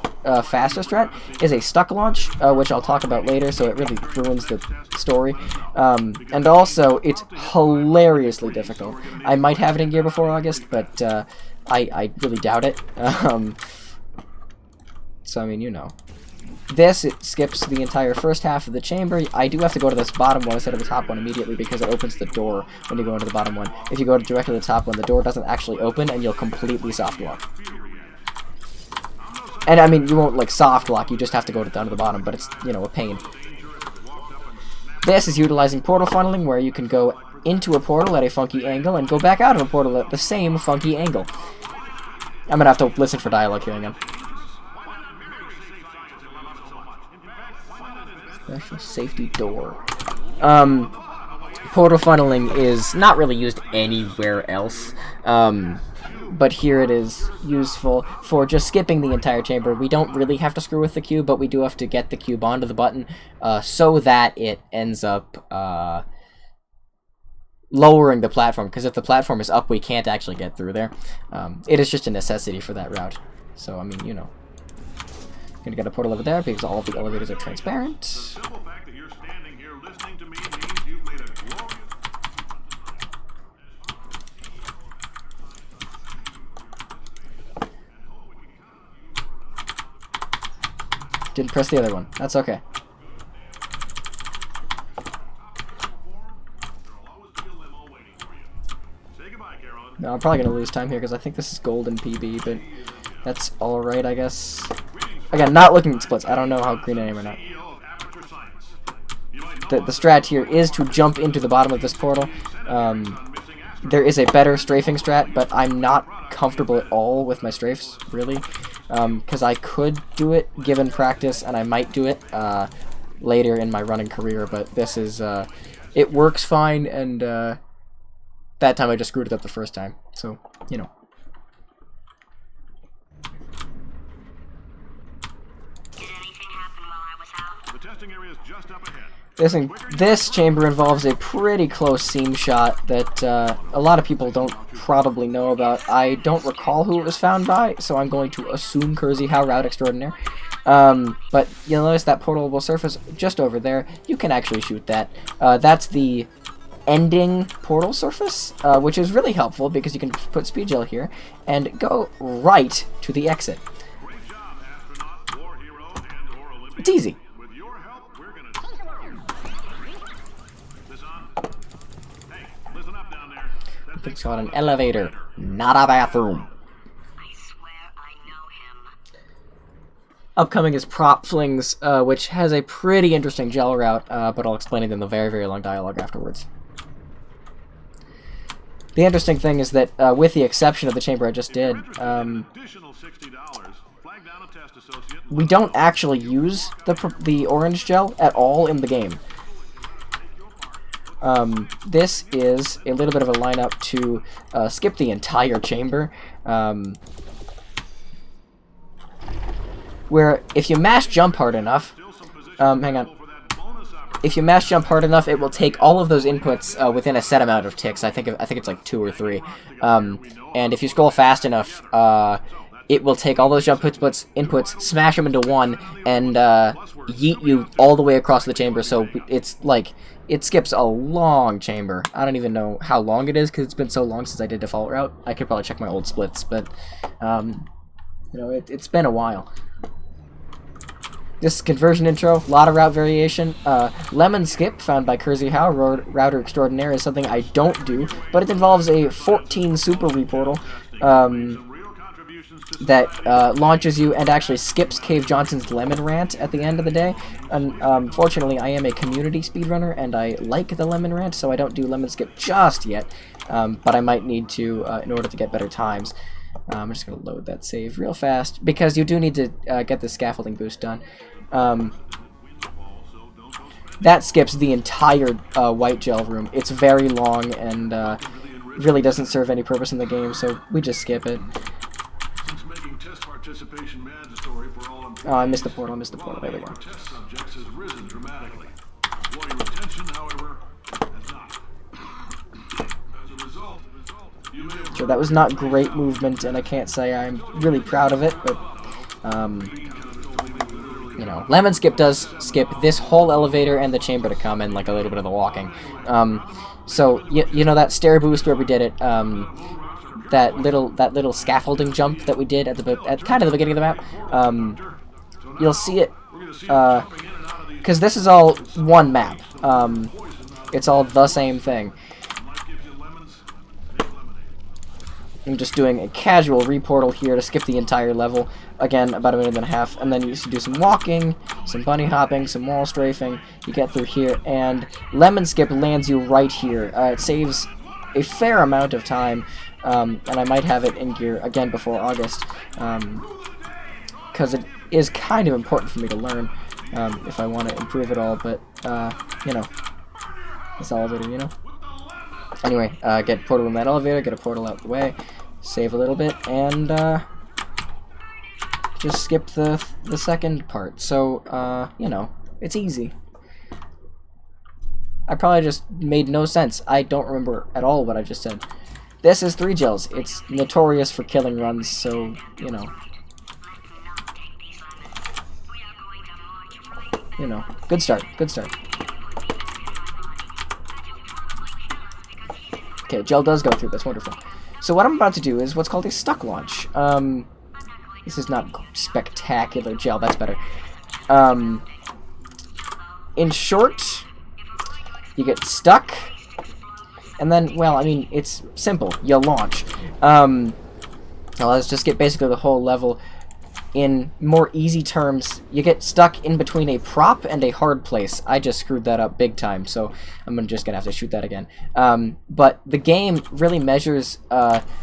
faster strat is a stuck launch, which I'll talk about later, so it really ruins the story. And also, it's hilariously difficult. I might have it in gear before August, but I really doubt it. So, I mean, you know. This, it skips the entire first half of the chamber. I do have to go to this bottom one instead of the top one immediately because it opens the door when you go into the bottom one. If you go directly to the top one, the door doesn't actually open and you'll completely soft lock. And I mean, you won't like soft lock, you just have to go down to the bottom, but it's, you know, a pain. This is utilizing portal funneling where you can go into a portal at a funky angle and go back out of a portal at the same funky angle. I'm gonna have to listen for dialogue here again. Special safety door. Portal funneling is not really used anywhere else, but here it is useful for just skipping the entire chamber. We don't really have to screw with the cube, but we do have to get the cube onto the button so that it ends up lowering the platform, because if the platform is up, we can't actually get through there. It is just a necessity for that route. So, I mean, you know. Gonna get a portal over there because all of the elevators are transparent. The simple fact that you're standing here listening to me means you've made a glorious... Didn't press the other one. That's okay. No, I'm probably gonna lose time here because I think this is golden PB, but that's alright, I guess. Again, not looking at splits. I don't know how green I am or not. The strat here is to jump into the bottom of this portal. There is a better strafing strat, but I'm not comfortable at all with my strafes, really. Because I could do it, given practice, and I might do it later in my running career, but this is... it works fine, and that time I just screwed it up the first time. So, you know. This chamber involves a pretty close seam shot that a lot of people don't probably know about. I don't recall who it was found by, so I'm going to assume Kersey How Route Extraordinaire. But you'll notice that portable surface just over there. You can actually shoot that. That's the ending portal surface, which is really helpful because you can put speed gel here and go right to the exit. It's easy. With your help, we're gonna. This on? Hey, listen up down there. That It's called an elevator, not a bathroom. I swear I know him. Upcoming is Prop Flings, which has a pretty interesting gel route, but I'll explain it in the very, very long dialogue afterwards. The interesting thing is that, with the exception of the chamber I just did, additional $60. Flag down a test associate. we don't actually use the orange gel at all in the game. This is a little bit of a lineup to skip the entire chamber, where if you mash jump hard enough, hang on. If you mash jump hard enough, it will take all of those inputs within a set amount of ticks. I think it's like 2 or 3. And if you scroll fast enough, it will take all those jump inputs, smash them into one, and yeet you all the way across the chamber. So it's like it skips a long chamber. I don't even know how long it is because it's been so long since I did default route. I could probably check my old splits, but you know, it's been a while. This conversion intro, lot of route variation. Lemon Skip, found by Kersey Howe, Router Extraordinaire, is something I don't do, but it involves a 14 super reportal that launches you and actually skips Cave Johnson's Lemon Rant at the end of the day. And fortunately, I am a community speedrunner, and I like the Lemon Rant, so I don't do Lemon Skip just yet, but I might need to in order to get better times. I'm just going to load that save real fast, because you do need to get the scaffolding boost done. That skips the entire white gel room. It's very long and really doesn't serve any purpose in the game, so we just skip it. Since making test participation mandatory for all Oh, I missed the portal, there we go. test subjects has risen dramatically. Employee retention, however, has not. As a result, you may have So that was not great movement, and I can't say I'm really proud of it, but you know, Lemon Skip does skip this whole elevator and the chamber to come, and like a little bit of the walking. So you know that stair boost where we did it, that little scaffolding jump that we did at kind of the beginning of the map. You'll see it because this is all one map. It's all the same thing. I'm just doing a casual reportal here to skip the entire level. Again, about 1.5 minutes, and then you used to do some walking, some bunny hopping, some wall strafing. You get through here, and Lemon Skip lands you right here. It saves a fair amount of time, and I might have it in gear again before August, because it is kind of important for me to learn if I want to improve it all. But you know, this elevator, you know. Anyway, get portal in that elevator, get a portal out the way, save a little bit, and just skip the second part. So, you know, it's easy. I probably just made no sense. I don't remember at all what I just said. This is 3 gels. It's notorious for killing runs, so, you know. You know, good start, good start. Okay, gel does go through, that's wonderful. So what I'm about to do is what's called a stuck launch. This is not spectacular gel, that's better. In short, you get stuck, and then, well, I mean, it's simple. You launch. Now let's just get basically the whole level. In more easy terms, you get stuck in between a prop and a hard place. I just screwed that up big time, so I'm just gonna have to shoot that again. But the game really measures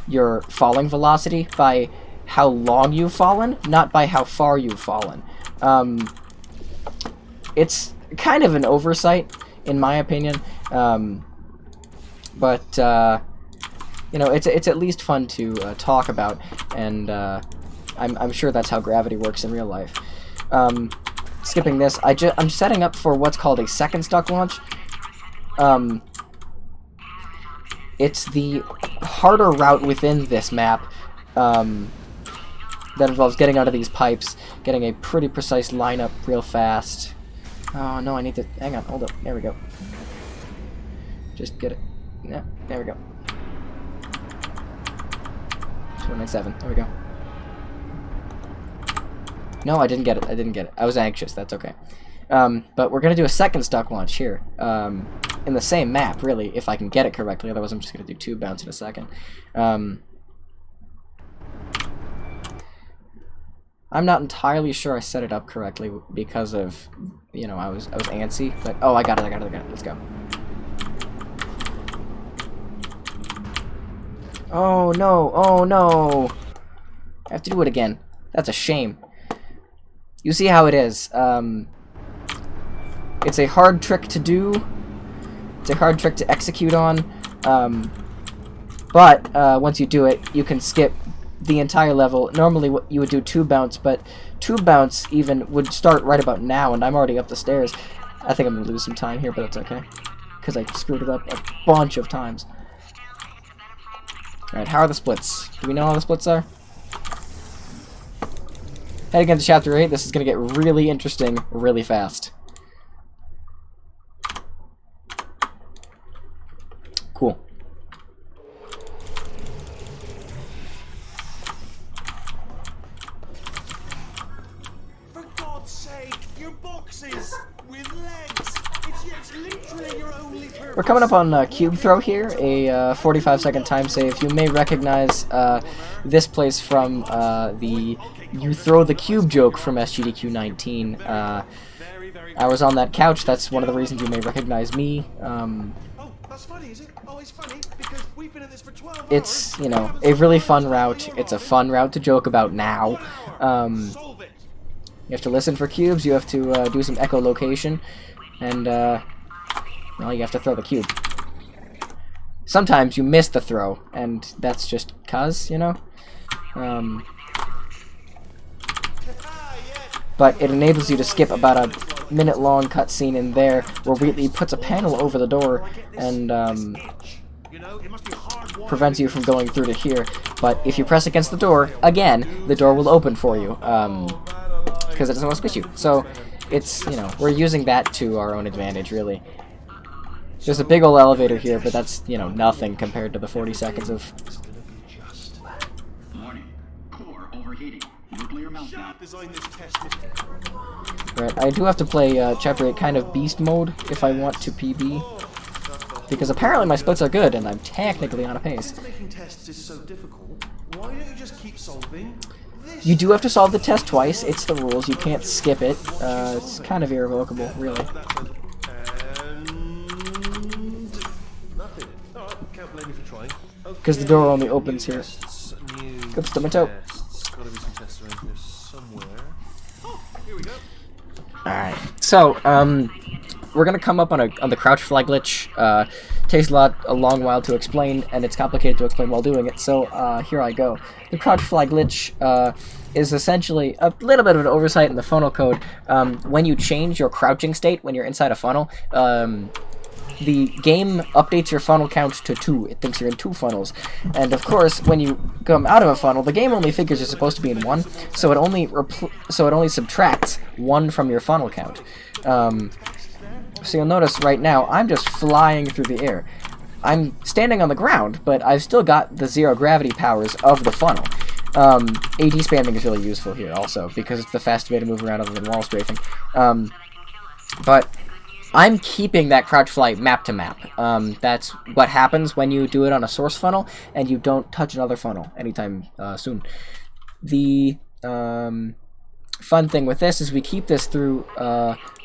your falling velocity by how long you've fallen, not by how far you've fallen. It's kind of an oversight, in my opinion, but you know, it's at least fun to talk about, and I'm sure that's how gravity works in real life. Skipping this, I'm setting up for what's called a second stuck launch. It's the harder route within this map that involves getting out of these pipes, getting a pretty precise lineup real fast. Oh no, I need to, hang on, hold up, there we go. Just get it, yeah, there we go. 297, there we go. No, I didn't get it. I didn't get it. I was anxious. That's okay. But we're going to do a second stock launch here. In the same map, really, if I can get it correctly. Otherwise, I'm just going to do 2 bounce in a second. I'm not entirely sure I set it up correctly because of, you know, I was antsy. But, oh, I got it. Let's go. Oh, no. Oh, no. I have to do it again. That's a shame. You see how it is. It's a hard trick to do. It's a hard trick to execute on. But once you do it, you can skip the entire level. Normally you would do 2 bounce, but 2 bounce even would start right about now, and I'm already up the stairs. I think I'm going to lose some time here, but that's okay. Because I screwed it up a bunch of times. Alright, how are the splits? Do we know how the splits are? Heading into Chapter 8, this is going to get really interesting really fast. Cool. For God's sake, your boxes with legs. It's literally your only purpose. We're coming up on Cube Throw here, a 45-second time save. You may recognize this place from the "You Throw the Cube" joke from SGDQ 19. I was on that couch. That's one of the reasons you may recognize me. That's funny, is it? Oh, it's funny because we've been at this for 12 hours. It's, you know, a really fun route. It's a fun route to joke about now. Solve it. You have to listen for cubes. You have to do some echolocation, and well, you have to throw the cube. Sometimes you miss the throw, and that's just 'cause, you know. But it enables you to skip about a minute-long cutscene in there where Wheatley puts a panel over the door and prevents you from going through to here. But if you press against the door, again, the door will open for you because it doesn't want to squish you. So it's, you know, we're using that to our own advantage, really. There's a big old elevator here, but that's, you know, nothing compared to the 40 seconds of... Warning. Core overheating. Nuclear meltdown. Right, I do have to play Chapter 8 kind of beast mode if I want to PB. Because apparently my splits are good, and I'm technically on a pace. Making tests is so difficult. Why don't you just keep solving this? You do have to solve the test twice. It's the rules. You can't skip it. It's kind of irrevocable, really. Nothing. Alright, can't blame you for trying. Because the door only opens here. Oops, to my toe. Gotta be some tests around here somewhere. Oh, here we go. Alright, so, we're gonna come up on the crouch fly glitch. Takes a long while to explain, and it's complicated to explain while doing it, so, here I go. The crouch fly glitch, is essentially a little bit of an oversight in the funnel code. When you change your crouching state when you're inside a funnel, the game updates your funnel count to 2. It thinks you're in 2 funnels. And of course, when you come out of a funnel, the game only figures you're supposed to be in 1, so it only subtracts 1 from your funnel count. So you'll notice right now, I'm just flying through the air. I'm standing on the ground, but I've still got the 0 gravity powers of the funnel. AD spamming is really useful here also, because it's the fastest way to move around other than wall strafing. But I'm keeping that crouch fly map to map. That's what happens when you do it on a source funnel and you don't touch another funnel anytime soon. The fun thing with this is we keep this through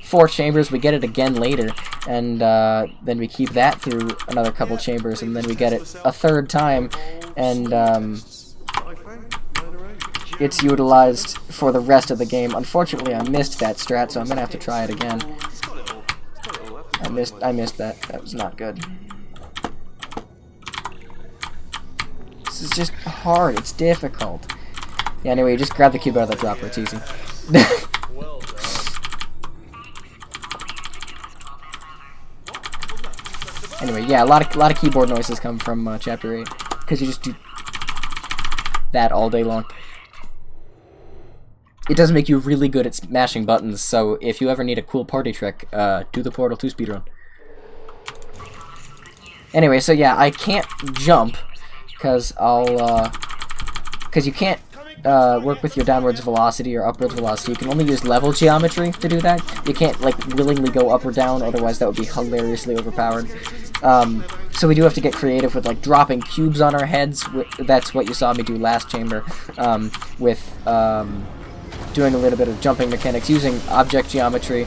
4 chambers, we get it again later, and then we keep that through another couple chambers, and then we get it a 3rd time, and it's utilized for the rest of the game. Unfortunately, I missed that strat, so I'm gonna have to try it again. I missed that. That was not good. This is just hard. It's difficult. Yeah, anyway, just grab the cube out of the dropper. It's easy. Anyway, yeah, a lot of keyboard noises come from Chapter 8 because you just do that all day long. It does make you really good at smashing buttons, so if you ever need a cool party trick, do the Portal 2 speedrun. Anyway, so yeah, I can't jump, because you can't work with your downwards velocity or upwards velocity. You can only use level geometry to do that. You can't, like, willingly go up or down, otherwise that would be hilariously overpowered. So we do have to get creative with, like, dropping cubes on our heads. That's what you saw me do last chamber, with doing a little bit of jumping mechanics, using object geometry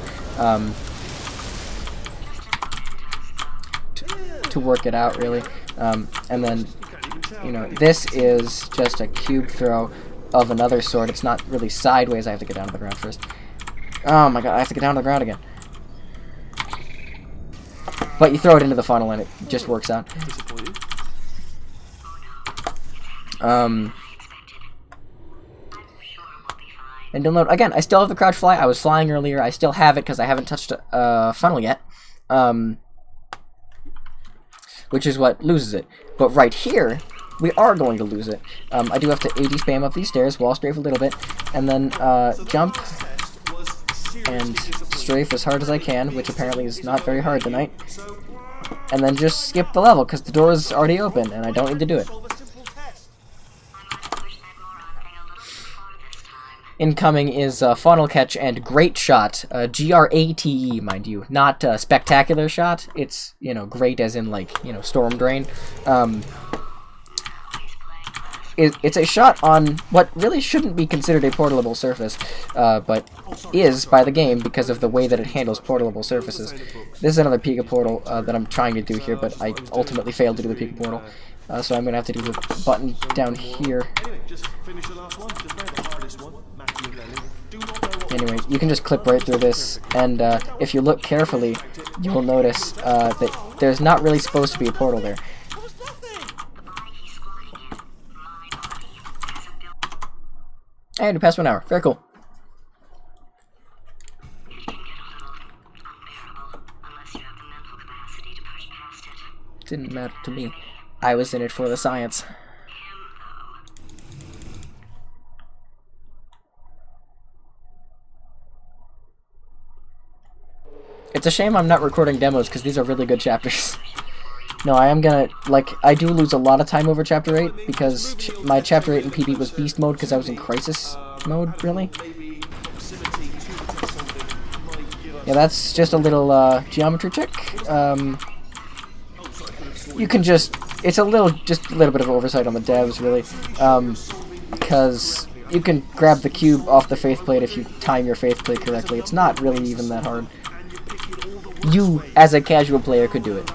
to work it out, really. And then, you know, this is just a cube throw of another sort. It's not really sideways. I have to get down to the ground first. Oh my god, I have to get down to the ground again. But you throw it into the funnel and it just works out. And you'll note, again, I still have the crouch fly. I was flying earlier. I still have it because I haven't touched a funnel yet. Which is what loses it. But right here, we are going to lose it. I do have to AD spam up these stairs, wall strafe a little bit, and then jump and strafe as hard as I can, which apparently is not very hard tonight. And then just skip the level, because the door is already open, and I don't need to do it. Incoming is Funnel Catch and Great Shot, G-R-A-T-E, mind you, not Spectacular Shot. It's, you know, great as in, like, you know, Storm Drain. It's a shot on what really shouldn't be considered a portable surface, but is by the game because of the way that it handles portable surfaces. This is another Pika portal that I'm trying to do here, but I ultimately failed to do the Pika portal. So I'm going to have to do the button down here. Anyway, you can just clip right through this, and if you look carefully, you will notice that there's not really supposed to be a portal there. And we passed 1 hour. Very cool. Didn't matter to me. I was in it for the science. It's a shame I'm not recording demos, because these are really good chapters. No, I am gonna, like, I do lose a lot of time over Chapter 8, because my Chapter 8 in PB was Beast Mode, because I was in Crisis Mode, really. Yeah, that's just a little, geometry trick. You can just, it's just a little bit of oversight on the devs, really. Because you can grab the cube off the faith plate if you time your faith plate correctly. It's not really even that hard. You, as a casual player, could do it.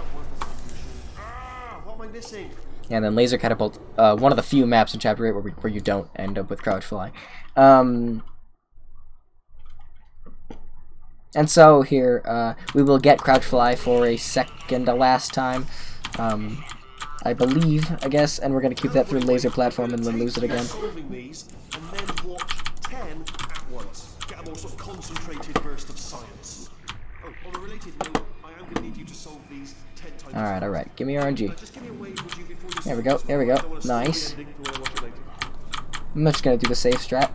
And then Laser Catapult, one of the few maps in Chapter 8 where you don't end up with Crouch Fly. And so here, we will get Crouch Fly for a second to last time. I believe, I guess, and we're going to keep that through Laser Platform and then lose it again. Alright, give me RNG. There we go, nice. I'm just gonna do the safe strat.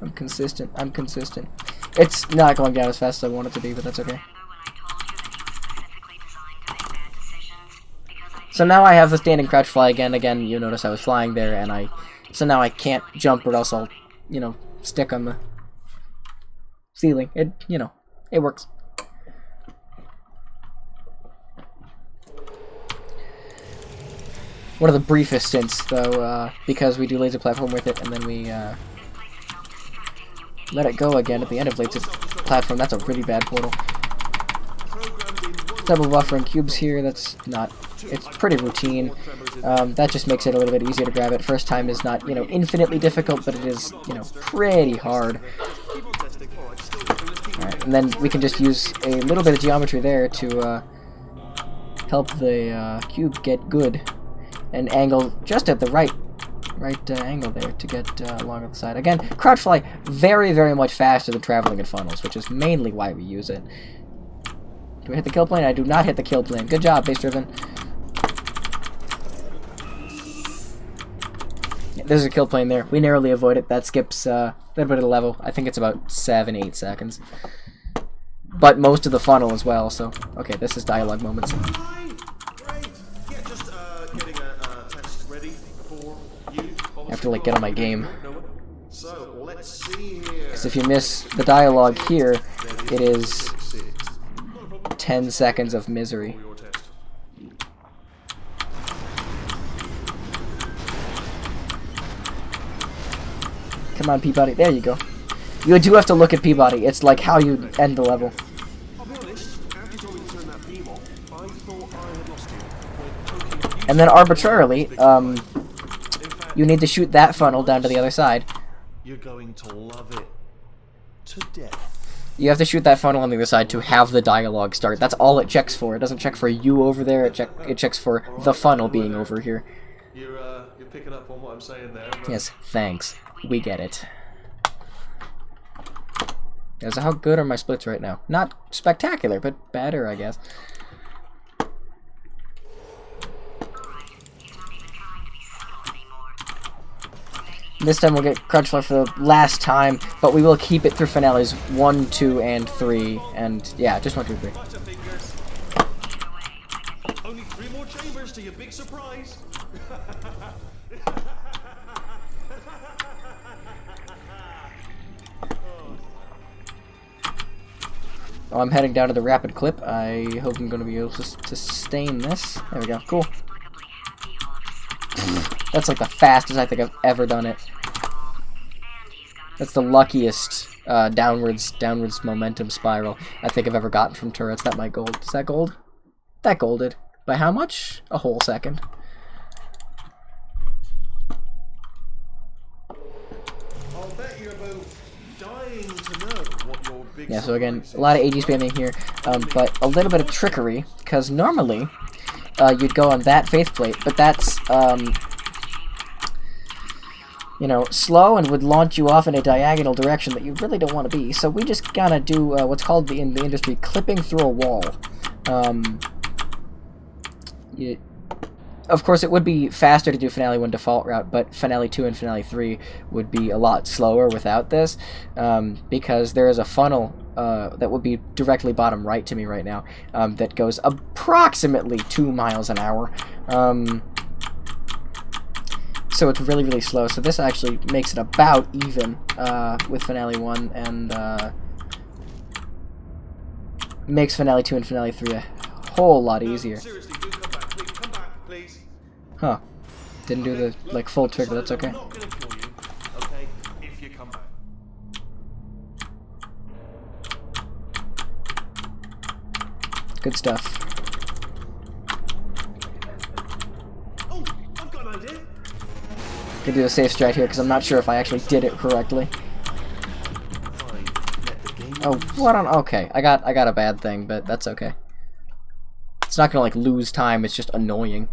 I'm consistent. It's not going down as fast as I want it to be, but that's okay. So now I have the standing crouch fly again. Again, you notice I was flying there, and so now I can't jump or else I'll, you know, stick on the ceiling. It works. One of the briefest stints, though, because we do laser platform with it, and then we let it go again at the end of laser platform. That's a really bad portal. Double buffering cubes here, that's not, it's pretty routine. That just makes it a little bit easier to grab it. First time is not, you know, infinitely difficult, but it is, you know, pretty hard. Alright, and then we can just use a little bit of geometry there to help the cube get good and angle just at the right angle there to get along the side. Again, crouch fly very, very much faster than traveling in funnels, which is mainly why we use it. Do I hit the kill plane? I do not hit the kill plane. Good job, base driven. Yeah, there's a kill plane there. We narrowly avoid it. That skips a little bit of the level. I think it's about 7-8 seconds. But most of the funnel as well, so... Okay, this is dialogue moments. Great! Yeah, just getting a have to like get on my game. So, let's see here. Because if you miss the dialogue here, it is 10 seconds of misery. Come on, Peabody. There you go. You do have to look at Peabody. It's like how you end the level. I'll be honest, after you told me to turn that beam off, I thought I had lost you. When poking And then arbitrarily, you need to shoot that funnel down to the other side. you're going to love it to death. You have to shoot that funnel on the other side to have the dialogue start. That's all it checks for. It doesn't check for you over there. It checks for the funnel being over here. You're picking up on what I'm saying there. But Yes, thanks. We get it. Yeah, so how good are my splits right now? Not spectacular, but better, I guess. This time we'll get Crunchfly for the last time, but we will keep it through finales 1, 2, and 3. And yeah, just 1, 2, 3. Butterfingers. Only 3 more chambers to your big surprise. Oh, I'm heading down to the rapid clip. I hope I'm going to be able to sustain this. There we go. Cool. That's like the fastest I think I've ever done it. That's the luckiest downwards momentum spiral I think I've ever gotten from turrets. That might gold. Is that gold? That golded. By how much? A whole second. I'll bet you're both dying to know what your big Yeah, so again, surprise a lot of AG spamming here, but a little bit of trickery, because normally you'd go on that faith plate, but that's you know, slow and would launch you off in a diagonal direction that you really don't want to be. So we just gotta do what's called in the industry clipping through a wall. Of course, it would be faster to do Finale 1 default route, but Finale 2 and Finale 3 would be a lot slower without this, because there is a funnel that would be directly bottom right to me right now that goes approximately 2 miles an hour. So it's really, really slow. So this actually makes it about even with Finale 1 and makes Finale 2 and Finale 3 a whole lot easier. Seriously, do come back, please. Come back, please. Huh. Didn't do the, like, full trigger. That's okay. I'm not gonna kill you, okay? If you come back. Good stuff. Oh, I've got an idea. Gonna do a safe strat here because I'm not sure if I actually did it correctly. Fine. Let the game Oh, what on? Okay, I got a bad thing, but that's okay. It's not gonna like lose time. It's just annoying.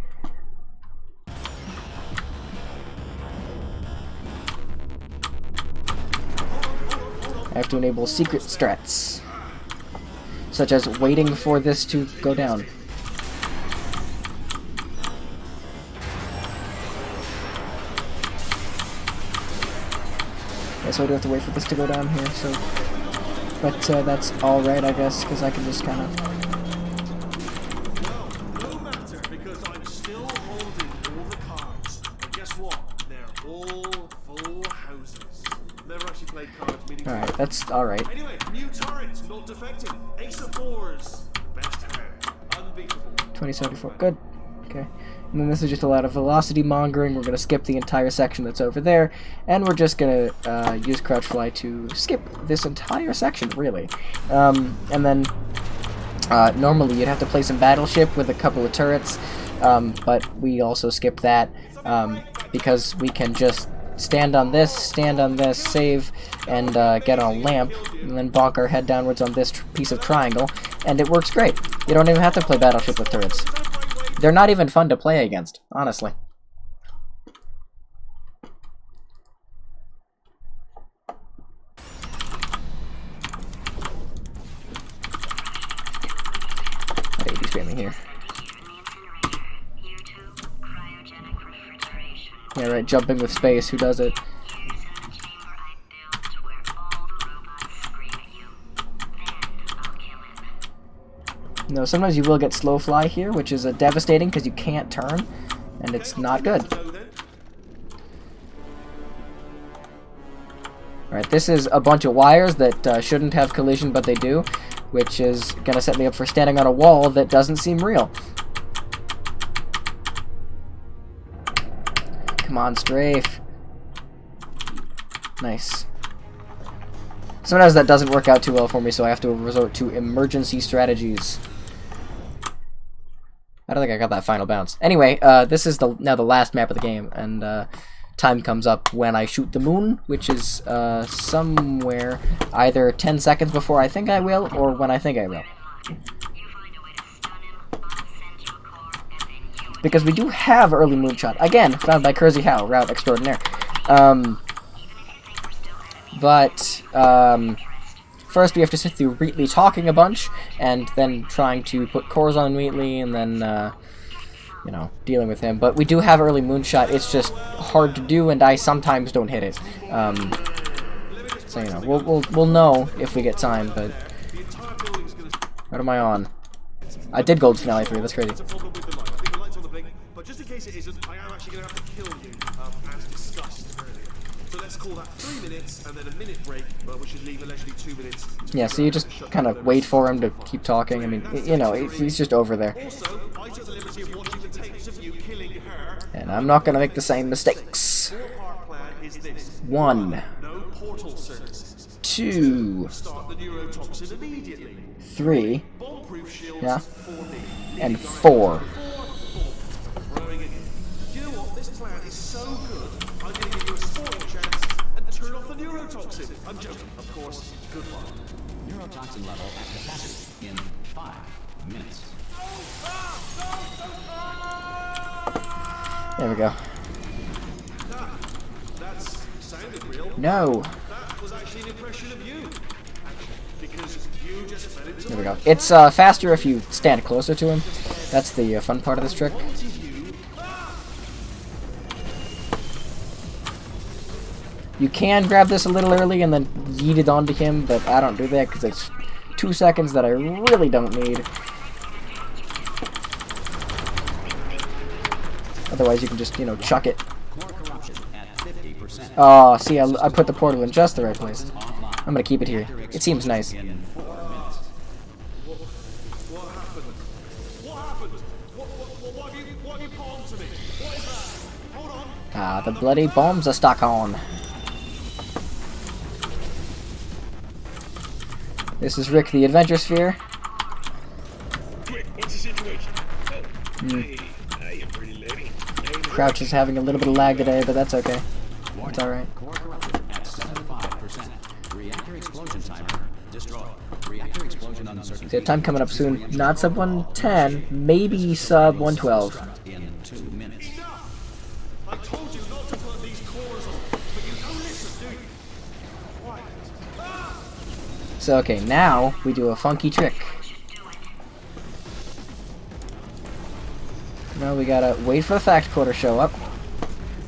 I have to enable secret strats, such as waiting for this to go down. Yeah, so I do have to wait for this to go down here, so... But that's alright, I guess, because I can just kind of... No matter, because I'm still holding all the cards. And guess what? They're all full houses. Never actually played cards, meaning... Alright, that's alright. Anyway, new turret, not defective. Ace of fours. Best hand. Unbeatable. 2074, good. Okay. And then this is just a lot of velocity mongering. We're going to skip the entire section that's over there, and we're just going to use Crouch Fly to skip this entire section, really. And then normally you'd have to play some Battleship with a couple of turrets, but we also skip that because we can just stand on this, save, and get on a lamp, and then bonk our head downwards on this piece of triangle, and it works great. You don't even have to play Battleship with turrets. They're not even fun to play against, honestly. What AD spamming here? Yeah, right, jumping with space, who does it? No, sometimes you will get slow fly here, which is devastating because you can't turn, and it's not good. So then, Alright, this is a bunch of wires that shouldn't have collision, but they do, which is gonna set me up for standing on a wall that doesn't seem real. Come on, strafe. Nice. Sometimes that doesn't work out too well for me, so I have to resort to emergency strategies. I don't think I got that final bounce. Anyway, this is now the last map of the game, and time comes up when I shoot the moon, which is somewhere either 10 seconds before I think I will, or when I think I will. Because we do have early moonshot. Again, found by Kersey Howe, route extraordinaire. First we have to sit through Wheatley talking a bunch, and then trying to put cores on Wheatley, and then, you know, dealing with him. But we do have early moonshot, it's just hard to do, and I sometimes don't hit it. So, you know, we'll know if we get time, but... What am I on? I did gold finale 3, that's crazy. But just in case it isn't, I am actually going to have to kill you, as discussed earlier. So let's call that 3 minutes, and then a minute break, which should leave allegedly 2 minutes. Yeah, so you just kind of wait for him to keep talking. I mean, you know, he's just over there. Also, I took the liberty of watching the tapes of you killing her. And I'm not going to make the same mistakes. 4-part plan is this. 1. No portal services. 2. Start the neurotoxin immediately. 3. Bomb-proof shields. Yeah. 4D. And 4. Throwing it. You know what? This plan is so good. I'm going to give you a sporting chance and turn off the neurotoxin. I'm joking, of course. Goodbye. Neurotoxin level at capacity in 5 minutes. There we go. That's sounded real. No. That was actually an impression of you. Because you just fell into There we go. It's faster if you stand closer to him. That's the fun part of this trick. You can grab this a little early and then yeet it onto him, but I don't do that because it's 2 seconds that I really don't need. Otherwise you can just, you know, chuck it. Oh, see, I put the portal in just the right place. I'm gonna keep it here. It seems nice. What happened? What happened? What have you palmed to me? What is that? Hold on. Ah, the bloody bombs are stuck on. This is Rick the Adventure Sphere. What's the situation? Oh, hey, pretty lady. Crouch is having a little bit of lag today, but that's okay. It's alright. Core corrupted at 75%. Reactor explosion timer destroyed. Reactor explosion uncertainty. So time coming up soon. Not sub 110, maybe sub 112. In 2 minutes. I told you not to put these cores on, but you don't listen, do you? Quiet. So okay, now we do a funky trick. Now we gotta wait for the fact core to show up.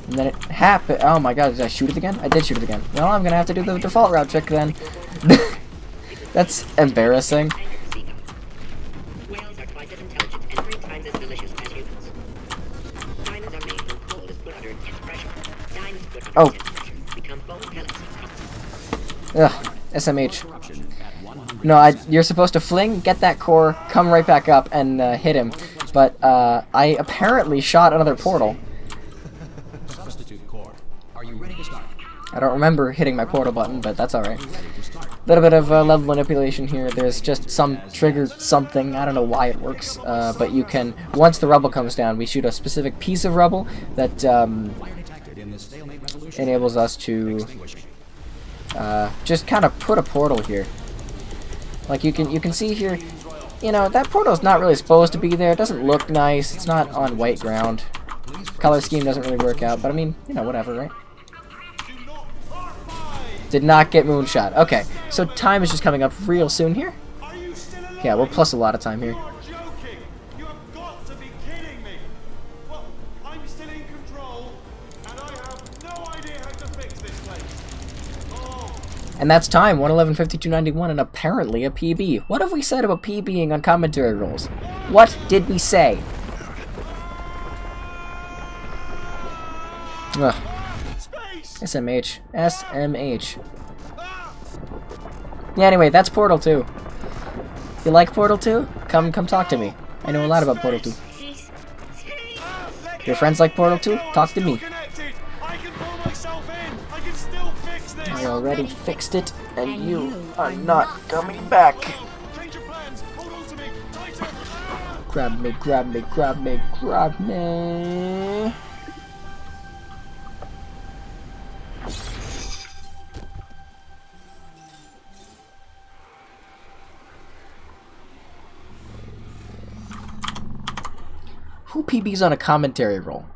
And then it happen. Oh my god, did I shoot it again? I did shoot it again. Well, I'm gonna have to do the default route trick then. That's embarrassing. Whales are twice as intelligent and 3 times as delicious as humans. Diamonds are made when coal is put under intense pressure. Diamonds put under intense pressure become foam pellets. Ugh, SMH. No, you're supposed to fling, get that core, come right back up, and hit him. But I apparently shot another portal. Substitute core. Are you ready to start? I don't remember hitting my portal button, but that's alright. A little bit of level manipulation here. There's just some triggered something. I don't know why it works, but you can, once the rubble comes down, we shoot a specific piece of rubble that enables us to just kind of put a portal here. Like you can see here, you know, that portal's not really supposed to be there. It doesn't look nice. It's not on white ground. Color scheme doesn't really work out, but I mean, you know, whatever, right? Did not get moonshot. Okay, so time is just coming up real soon here. Yeah, we'll plus a lot of time here. You're joking. You have got to be kidding me. Well, I'm still in control, and I have no idea how to fix this place. Oh. And that's time, 111:52:91, and apparently a PB. What have we said about PBing on commentary rolls? What did we say? Ugh. SMH. SMH. Yeah, anyway, that's Portal 2. You like Portal 2? Come talk to me. I know a lot about Portal 2. Your friends like Portal 2? Talk to me. I already fixed it, and you are not coming back. Grab me, grab me, grab me, grab me. Who PBs on a commentary role?